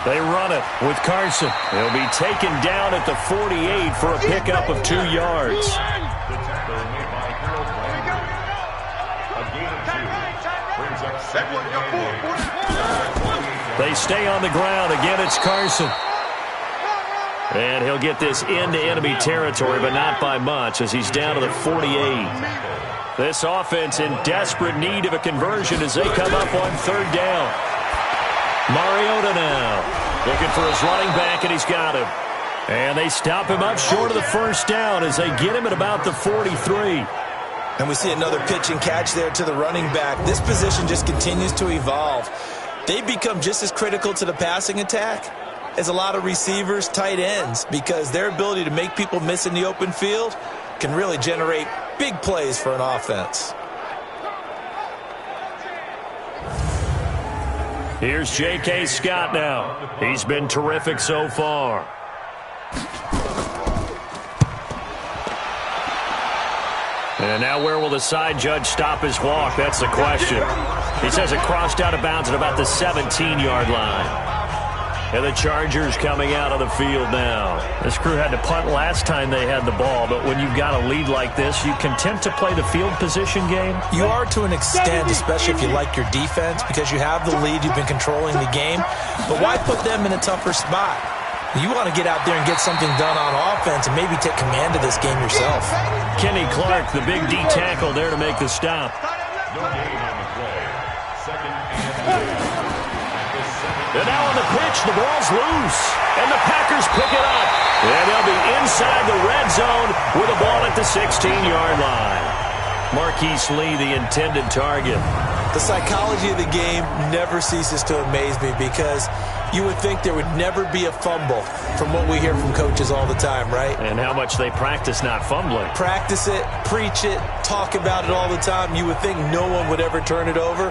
They run it with Carson. He'll be taken down at the 48 for a pickup of 2 yards. They stay on the ground. Again, it's Carson. And he'll get this into enemy territory, but not by much as he's down to the 48. This offense in desperate need of a conversion as they come up on 3rd down. Mariota now looking for his running back, and he's got him. And they stop him up short of the first down as they get him at about the 43. And we see another pitch and catch there to the running back. This position just continues to evolve. They become just as critical to the passing attack as a lot of receivers, tight ends, because their ability to make people miss in the open field can really generate big plays for an offense. Here's J.K. Scott now. He's been terrific so far. And now where will the side judge stop his walk? That's the question. He says it crossed out of bounds at about the 17-yard line. And the Chargers coming out of the field now. This crew had to punt last time they had the ball, but when you've got a lead like this, you content to play the field position game? You are to an extent, especially if you like your defense, because you have the lead, you've been controlling the game. But why put them in a tougher spot? You want to get out there and get something done on offense and maybe take command of this game yourself. Kenny Clark, the big D tackle there to make the stop. And now on the pitch, the ball's loose. And the Packers pick it up. And they'll be inside the red zone with a ball at the 16-yard line. Marquise Lee, the intended target. The psychology of the game never ceases to amaze me because you would think there would never be a fumble from what we hear from coaches all the time, right? And how much they practice not fumbling. Practice it, preach it, talk about it all the time. You would think no one would ever turn it over.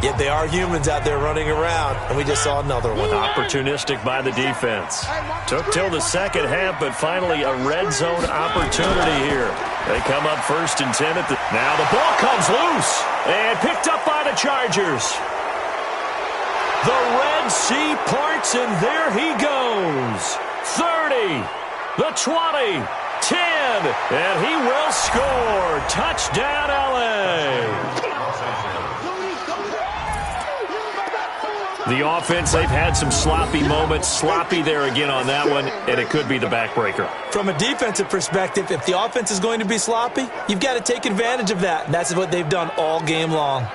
Yet they are humans out there running around, and we just saw another one. Opportunistic by the defense. Took till the second half, but finally a red zone opportunity here. They come up 1st and 10 at the... Now the ball comes loose and picked up by the Chargers. The Red Sea parts, and there he goes. 30, the 20, 10, and he will score. Touchdown, LA. The offense, they've had some sloppy moments. Sloppy there again on that one, and it could be the backbreaker. From a defensive perspective, if the offense is going to be sloppy, you've got to take advantage of that. And that's what they've done all game long.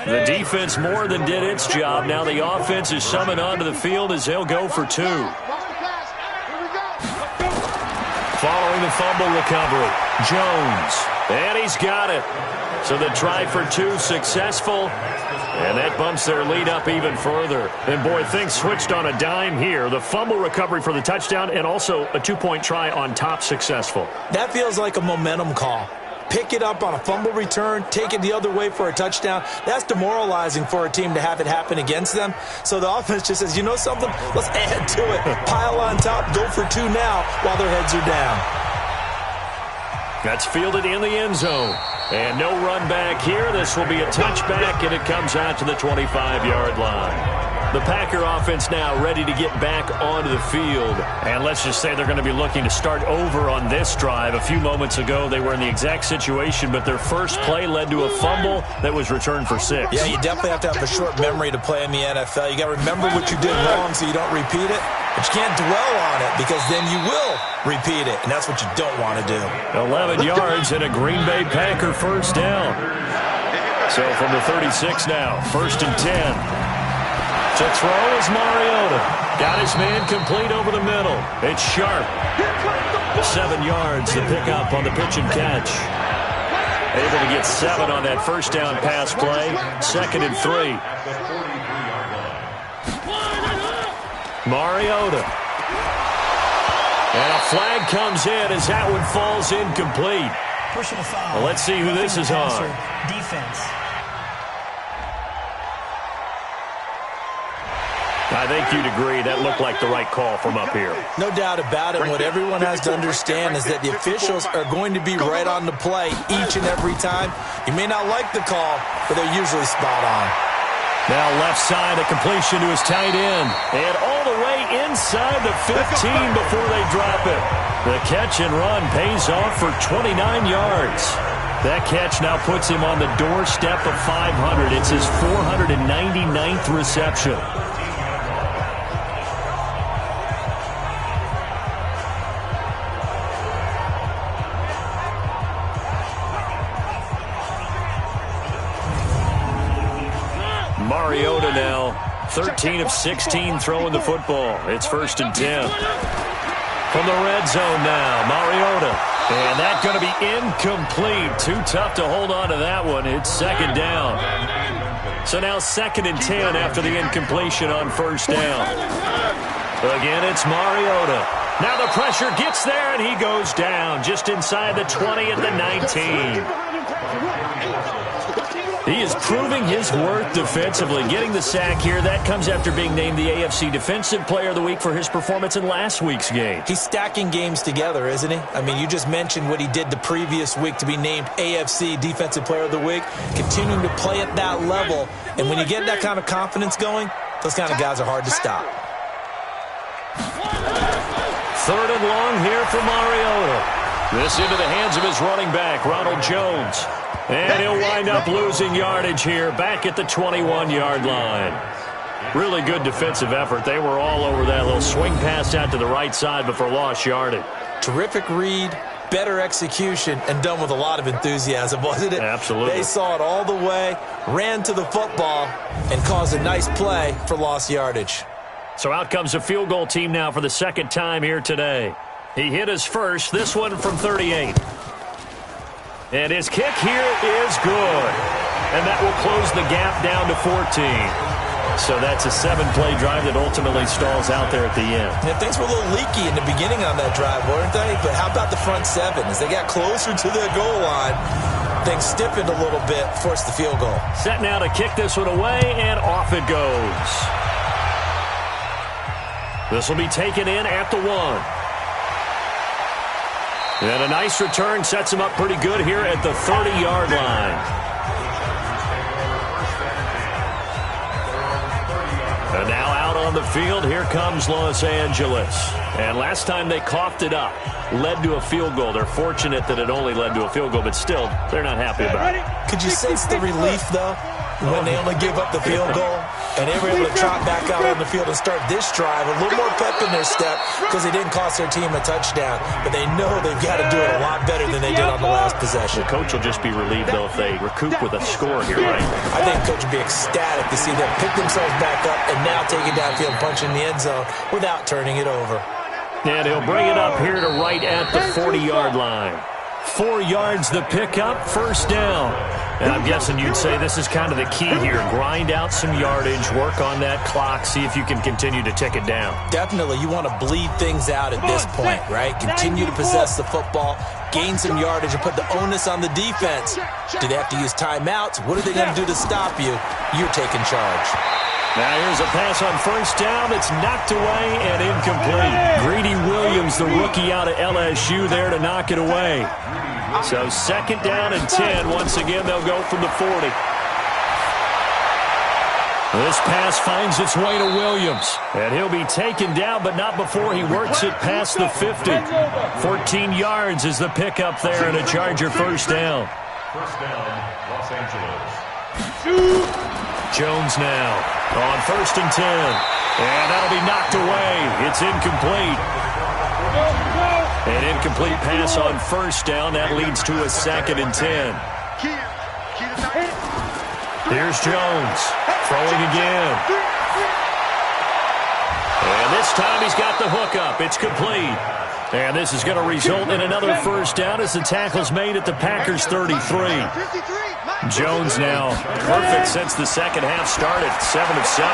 The defense more than did its job. Now the offense is summoned onto the field as they'll go for 2. Following the fumble recovery, Jones. And he's got it. So the try for 2 successful. And that bumps their lead up even further. And, boy, things switched on a dime here. The fumble recovery for the touchdown and also a 2-point try on top successful. That feels like a momentum call. Pick it up on a fumble return, take it the other way for a touchdown. That's demoralizing for a team to have it happen against them. So the offense just says, you know something? Let's add to it. Pile on top, go for 2 now while their heads are down. That's fielded in the end zone. And no run back here. This will be a touchback, and it comes out to the 25-yard line. The Packer offense now ready to get back onto the field. And let's just say they're going to be looking to start over on this drive. A few moments ago, they were in the exact situation, but their first play led to a fumble that was returned for 6. Yeah, you definitely have to have a short memory to play in the NFL. You got to remember what you did wrong so you don't repeat it. But you can't dwell on it because then you will repeat it, and that's what you don't want to do. 11 yards and a Green Bay Packer first down. So from the 36 now, 1st and 10. To throw is Mariota. Got his man complete over the middle. It's Sharp. 7 yards to pick up on the pitch and catch. Able to get 7 on that first down pass play. 2nd and 3. Mariota. And a flag comes in as that one falls incomplete. Personal foul. Well, let's see who this is on. Defense. I think you'd agree that looked like the right call from up here. No doubt about it. What everyone has to understand is that the officials are going to be right on the play each and every time. You may not like the call, but they're usually spot on. Now left side, a completion to his tight end. And all the way inside the 15 before they drop it. The catch and run pays off for 29 yards. That catch now puts him on the doorstep of 500. It's his 499th reception. Mariota now, 13 of 16 throwing the football. It's 1st and 10. From the red zone now, Mariota. And that's going to be incomplete. Too tough to hold on to that one. It's 2nd down. So now 2nd and 10 after the incompletion on 1st down. Again, it's Mariota. Now the pressure gets there, and he goes down just inside the 20 at the 19. He is proving his worth defensively, getting the sack here. That comes after being named the AFC Defensive Player of the Week for his performance in last week's game. He's stacking games together, isn't he? I mean, you just mentioned what he did the previous week to be named AFC Defensive Player of the Week, continuing to play at that level. And when you get that kind of confidence going, those kind of guys are hard to stop. 3rd and long here for Mariota. This into the hands of his running back, Ronald Jones. And he'll wind up losing yardage here back at the 21-yard line. Really good defensive effort. They were all over that little swing pass out to the right side before lost yardage. Terrific read, better execution, and done with a lot of enthusiasm, wasn't it? Absolutely. They saw it all the way, ran to the football, and caused a nice play for lost yardage. So out comes a field goal team now for the second time here today. He hit his first, this one from 38. And his kick here is good. And that will close the gap down to 14. So that's a 7-play drive that ultimately stalls out there at the end. Yeah, things were a little leaky in the beginning on that drive, weren't they? But how about the front seven? As they got closer to the goal line, things stiffened a little bit, forced the field goal. Set now to kick this one away, and off it goes. This will be taken in at the 1. And a nice return sets him up pretty good here at the 30-yard line. And now out on the field, here comes Los Angeles. And last time they coughed it up, led to a field goal. They're fortunate that it only led to a field goal, but still, they're not happy about it. Could you sense the relief, though, when they only give up the field goal? And they were able to trot back out on the field and start this drive. A little more pep in their step because they didn't cost their team a touchdown. But they know they've got to do it a lot better than they did on the last possession. The coach will just be relieved, though, if they recoup with a score here, right? I think the coach will be ecstatic to see them pick themselves back up and now take it downfield, punch in the end zone without turning it over. And he'll bring it up here to right at the 40-yard line. 4 yards the pickup, first down. And I'm guessing you'd say this is kind of the key here. Grind out some yardage, work on that clock, see if you can continue to tick it down. Definitely. You want to bleed things out at this point, right? Continue to possess the football, gain some yardage, and put the onus on the defense. Do they have to use timeouts? What are they going to do to stop you? You're taking charge. Now here's a pass on first down. It's knocked away and incomplete. Greedy Williams, the rookie out of LSU, there to knock it away. So second down and 10. Once again, they'll go from the 40. This pass finds its way to Williams. And he'll be taken down, but not before he works it past the 50. 14 yards is the pickup there and a Charger first down. First down, Los Angeles. Jones now on first and 10. And that'll be knocked away. It's incomplete. An incomplete pass on first down. That leads to a second and 10. Here's Jones throwing again. And this time he's got the hook up. It's complete. And this is going to result in another first down as the tackle's made at the Packers' 33. Jones now perfect since the second half started. 7 of 7.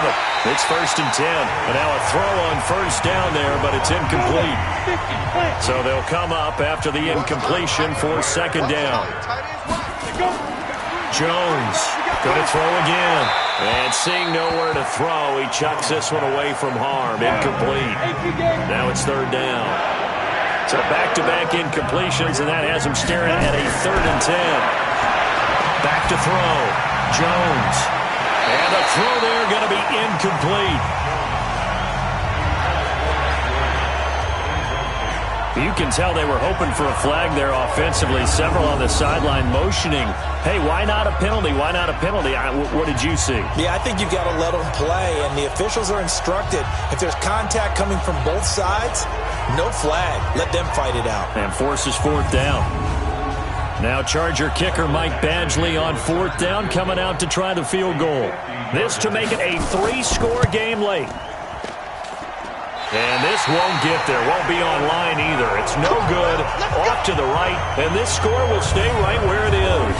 It's first and 10. And now a throw on first down there, but it's incomplete. So they'll come up after the incompletion for second down. Jones going to throw again. And seeing nowhere to throw, he chucks this one away from harm. Incomplete. Now it's third down. So back-to-back incompletions, and that has him staring at a 3rd and 10. Back to throw. Jones. And the throw there going to be incomplete. You can tell they were hoping for a flag there offensively. Several on the sideline motioning. Hey, why not a penalty? Why not a penalty? What did you see? Yeah, I think you've got to let them play, and the officials are instructed. If there's contact coming from both sides, no flag. Let them fight it out. And forces fourth down. Now Charger kicker Mike Badgley on fourth down, coming out to try the field goal. This to make it a 3-score game late. And this won't get there. Won't be online either. It's no good. Off to the right. And this score will stay right where it is.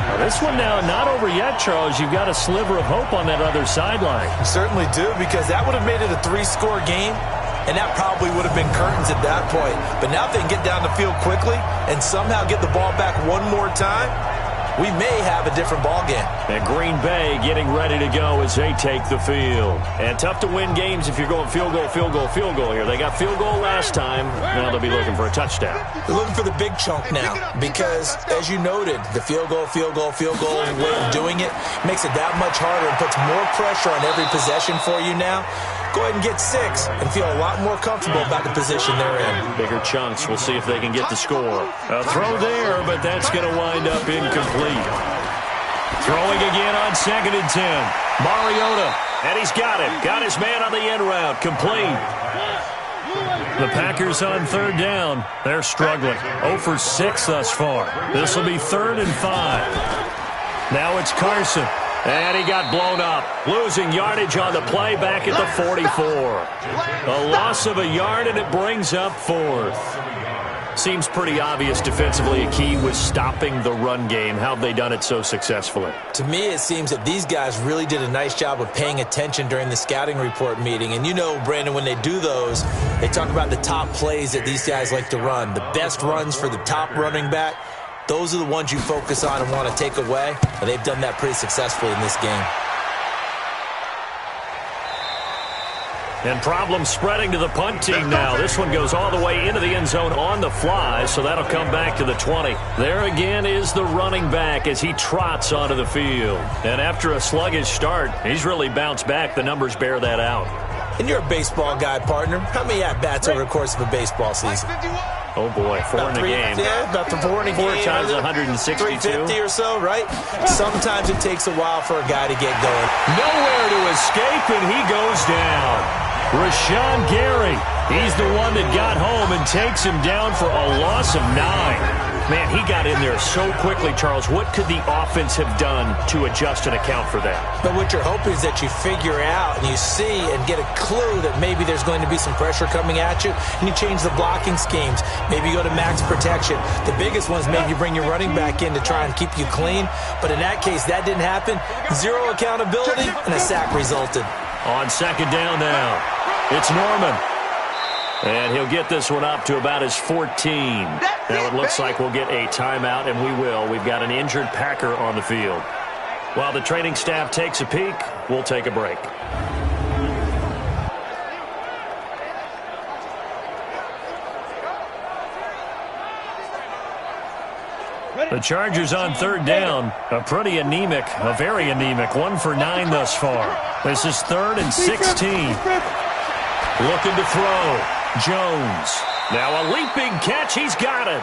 Now this one now not over yet, Charles. You've got a sliver of hope on that other sideline. You certainly do, because that would have made it a 3-score game. And that probably would have been curtains at that point. But now if they can get down the field quickly and somehow get the ball back one more time, we may have a different ball game. And Green Bay getting ready to go as they take the field. And tough to win games if you're going field goal, field goal, field goal here. They got field goal last time. Now they'll be looking for a touchdown. They're looking for the big chunk now because, as you noted, the field goal, way of doing it makes it that much harder and puts more pressure on every possession for you now. Go ahead and get 6 and feel a lot more comfortable about the position they're in. Bigger chunks. We'll see if they can get the score. A throw there, but that's going to wind up incomplete. Throwing again on second and 10. Mariota, and he's got it. Got his man on the end route. Complete. The Packers on third down. They're struggling. 0 for 6 thus far. This will be 3rd and 5. Now it's Carson. And he got blown up, losing yardage on the play back at the 44. A loss of a yard, and it brings up 4th. Seems pretty obvious defensively a key was stopping the run game. How have they done it so successfully? To me, it seems that these guys really did a nice job of paying attention during the scouting report meeting. And you know, Brandon, when they do those, they talk about the top plays that these guys like to run. The best runs for the top running back, those are the ones you focus on and want to take away. And they've done that pretty successfully in this game. And problems spreading to the punt team now. This one goes all the way into the end zone on the fly, so that'll come back to the 20. There again is the running back as he trots onto the field. And after a sluggish start, he's really bounced back. The numbers bear that out. And you're a baseball guy, partner. How many at-bats over the course of a baseball season? Oh, boy, 4 in a game. Yeah, about the 4 in a game. 4 times 162. 350 or so, right? Sometimes it takes a while for a guy to get going. Nowhere to escape, and he goes down. Rashawn Gary, he's the one that got home and takes him down for a loss of 9. Man, he got in there so quickly, Charles. What could the offense have done to adjust and account for that? But what you're hoping is that you figure out and you see and get a clue that maybe there's going to be some pressure coming at you, and you change the blocking schemes. Maybe you go to max protection. The biggest one is maybe you bring your running back in to try and keep you clean. But in that case, that didn't happen. 0 accountability, and a sack resulted. On second down now, it's Norman. And he'll get this one up to about his 14. Now it looks like we'll get a timeout, and we will. We've got an injured Packer on the field. While the training staff takes a peek, we'll take a break. The Chargers on third down, a very anemic, 1 for 9 thus far. This is 3rd and 16. Looking to throw. Jones. Now a leaping catch. He's got it.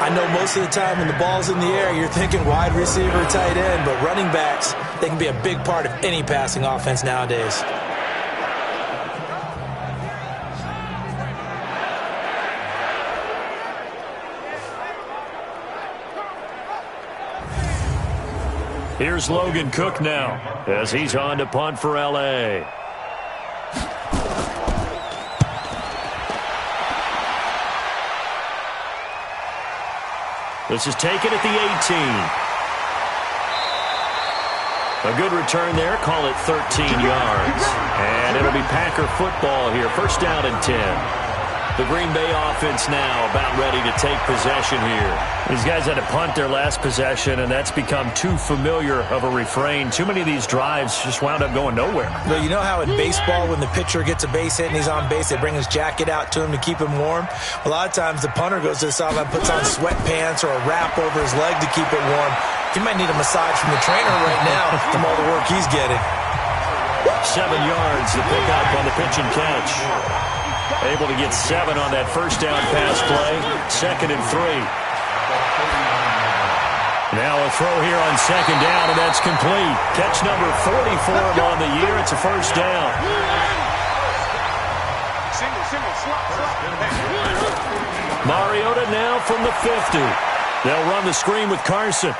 I know most of the time when the ball's in the air, you're thinking wide receiver, tight end, but running backs, they can be a big part of any passing offense nowadays. Here's Logan Cook now as he's on to punt for L.A. This is taken at the 18. A good return there. Call it 13 yards. And it'll be Packer football here. First down and 10. The Green Bay offense now about ready to take possession here. These guys had to punt their last possession, and that's become too familiar of a refrain. Too many of these drives just wound up going nowhere. Well, you know how in baseball when the pitcher gets a base hit and he's on base, they bring his jacket out to him to keep him warm? A lot of times the punter goes to the sideline, puts on sweatpants or a wrap over his leg to keep it warm. He might need a massage from the trainer right now from all the work he's getting. 7 yards to pick up on the pitch and catch. Able to get 7 on that first down pass play. 2nd and 3. Now a throw here on second down, and that's complete. Catch number 40 for him on the year. It's a first down. Mariota now from the 50. They'll run the screen with Carson.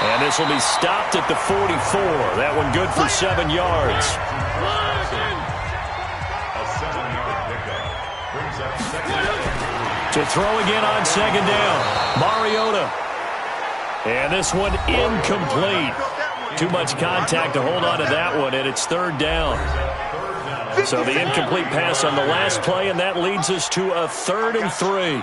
And this will be stopped at the 44. That one good for 7 yards. To throw again on second down. Mariota. And this one incomplete. Too much contact to hold on to that one, and it's 3rd down. So the incomplete pass on the last play, and that leads us to a 3rd and 3.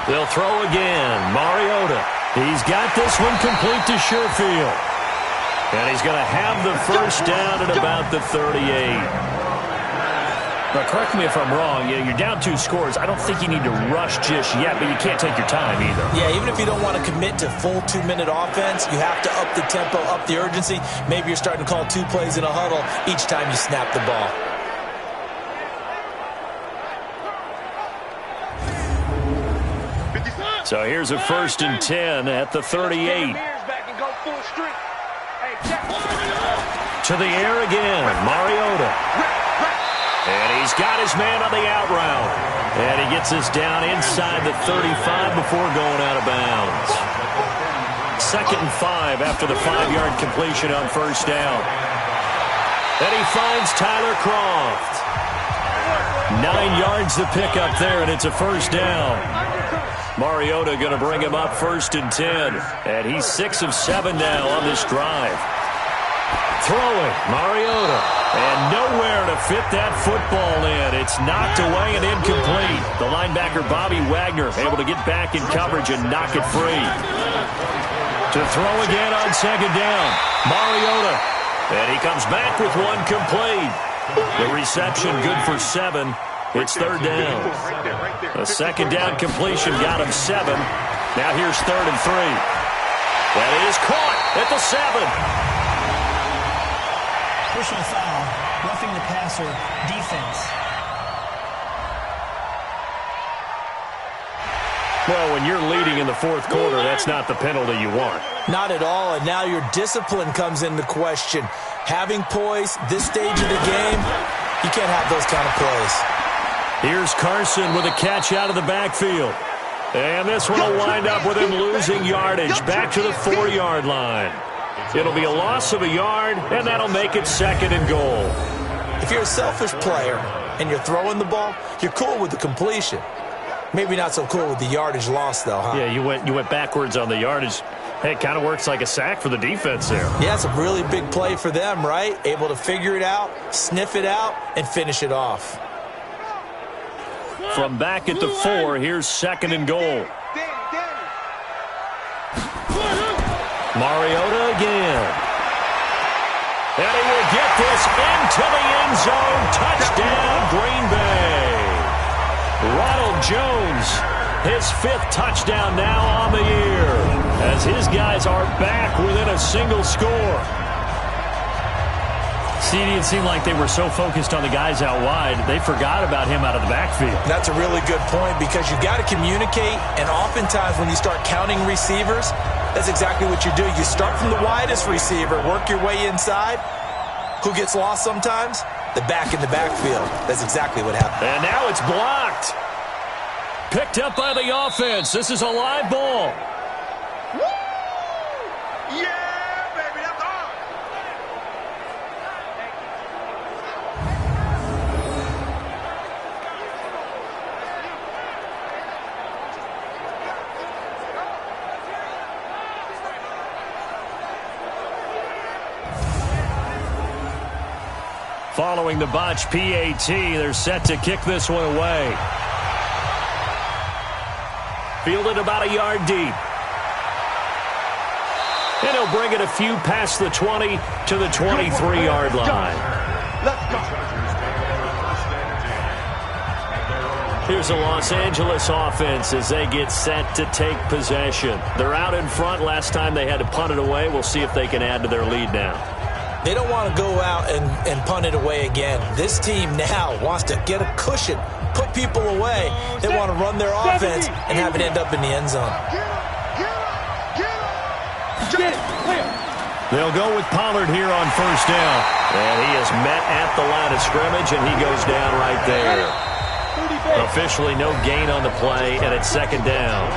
They'll throw again. Mariota. He's got this one complete to Sherfield. And he's going to have the first down at about the 38. Now, correct me if I'm wrong. You're down 2 scores. I don't think you need to rush just yet, but you can't take your time either. Yeah, even if you don't want to commit to full 2-minute offense, you have to up the tempo, up the urgency. Maybe you're starting to call 2 plays in a huddle each time you snap the ball. So here's a 1st and 10 at the 38. To the air again. Mariota. And he's got his man on the out route. And he gets us down inside the 35 before going out of bounds. 2nd and 5 after the 5-yard completion on first down. And he finds Tyler Croft. 9 yards to pick up there, and it's a first down. Mariota going to bring him up 1st and 10. And he's 6 of 7 now on this drive. Throwing, Mariota. And nowhere to fit that football in. It's knocked away and incomplete. The linebacker, Bobby Wagner, able to get back in coverage and knock it free. To throw again on 2nd down. Mariota. And he comes back with one complete. The reception good for 7. It's 3rd down. A 2nd down completion got him 7. Now here's 3rd and 3. That is caught at the 7. Personal foul, roughing the passer, defense. Well, when you're leading in the 4th quarter, that's not the penalty you want. Not at all, and now your discipline comes into question. Having poise this stage of the game, you can't have those kind of plays. Here's Carson with a catch out of the backfield. And this one will wind up with him losing yardage back to the 4-yard line. It'll be a loss of a yard, and that'll make it 2nd and goal. If you're a selfish player and you're throwing the ball, you're cool with the completion. Maybe not so cool with the yardage loss, though, huh? Yeah, you went backwards on the yardage. Hey, it kind of works like a sack for the defense there. Yeah, it's a really big play for them, right? Able to figure it out, sniff it out, and finish it off. From back at the 4, here's 2nd and goal. Mariota again. And he will get this into the end zone. Touchdown, Green Bay. Ronald Jones, his 5th touchdown now on the year, as his guys are back within a single score. CD, it seemed like they were so focused on the guys out wide, they forgot about him out of the backfield. That's a really good point, because you've got to communicate, and oftentimes when you start counting receivers, that's exactly what you do. You start from the widest receiver, work your way inside. Who gets lost sometimes? The back in the backfield. That's exactly what happened. And now it's blocked. Picked up by the offense. This is a live ball. Yeah, baby, that's all. Following the botch PAT, they're set to kick this one away. Fielded about a yard deep. And he'll bring it a few past the 20 to the 23-yard line. Let's go. Here's the Los Angeles offense as they get set to take possession. They're out in front. Last time they had to punt it away. We'll see if they can add to their lead now. They don't want to go out and punt it away again. This team now wants to get a cushion, put people away. They want to run their offense and have it end up in the end zone. They'll go with Pollard here on first down. And he is met at the line of scrimmage, and he goes down right there. Officially no gain on the play, and it's 2nd down.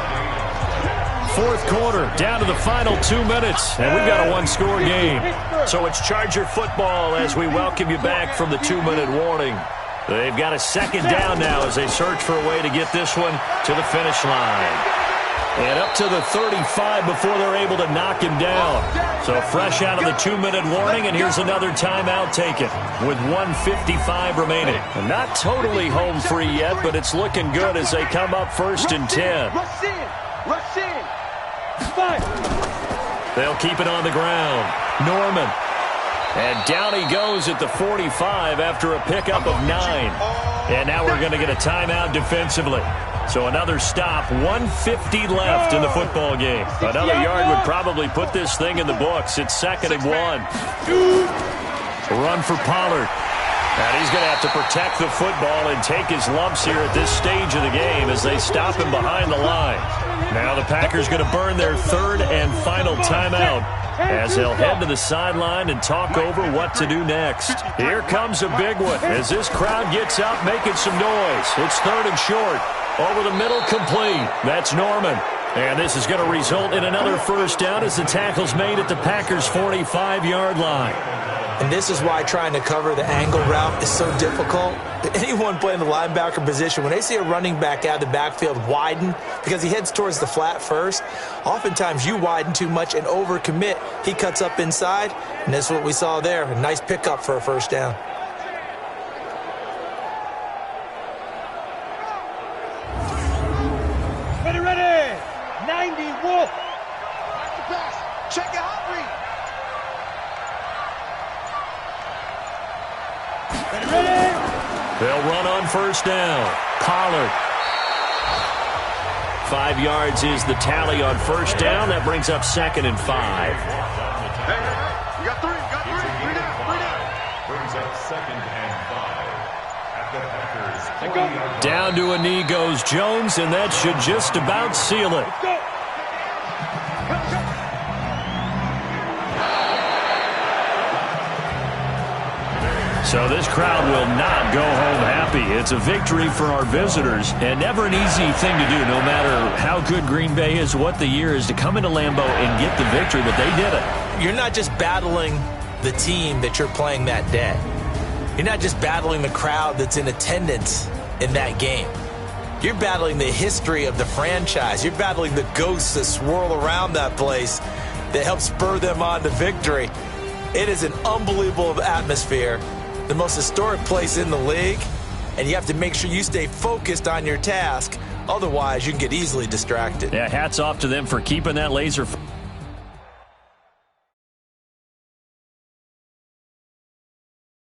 4th quarter, down to the final 2 minutes, and we've got a one-score game. So it's Charger football as we welcome you back from the 2-minute warning. They've got a 2nd down now as they search for a way to get this one to the finish line. And up to the 35 before they're able to knock him down. So fresh out of the 2-minute warning, and here's another timeout taken with 1:55 remaining. And not totally home free yet, but it's looking good as they come up 1st and 10. Rush in. Rush in. Fire. They'll keep it on the ground. Norman. And down he goes at the 45 after a pickup of 9. And now we're going to get a timeout defensively. So another stop, 1:50 left in the football game. Another yard would probably put this thing in the books. It's 2nd and 1. Run for Pollard. And he's going to have to protect the football and take his lumps here at this stage of the game as they stop him behind the line. Now the Packers going to burn their 3rd and final timeout as they'll head to the sideline and talk over what to do next. Here comes a big one as this crowd gets out making some noise. It's 3rd and short. Over the middle, complete. That's Norman. And this is going to result in another first down as the tackle's made at the Packers' 45-yard line. And this is why trying to cover the angle route is so difficult. Anyone playing the linebacker position, when they see a running back out of the backfield widen because he heads towards the flat first, oftentimes you widen too much and overcommit. He cuts up inside, and that's what we saw there. A nice pickup for a first down. Ready. 90 Wolf. Check it out. Ready. They'll run on first down. Pollard. 5 yards is the tally on first down. That brings up 2nd and 5. Hey, you got three. Three down. Brings up 2nd and 5. At the Packers' 20-yard line. Down to a knee goes Jones, and that should just about seal it. So this crowd will not go home happy. It's a victory for our visitors, and never an easy thing to do, no matter how good Green Bay is, what the year is, to come into Lambeau and get the victory, but they did it. You're not just battling the team that you're playing that day. You're not just battling the crowd that's in attendance in that game. You're battling the history of the franchise. You're battling the ghosts that swirl around that place that help spur them on to victory. It is an unbelievable atmosphere. The most historic place in the league, and you have to make sure you stay focused on your task. Otherwise, you can get easily distracted. Yeah, hats off to them for keeping that laser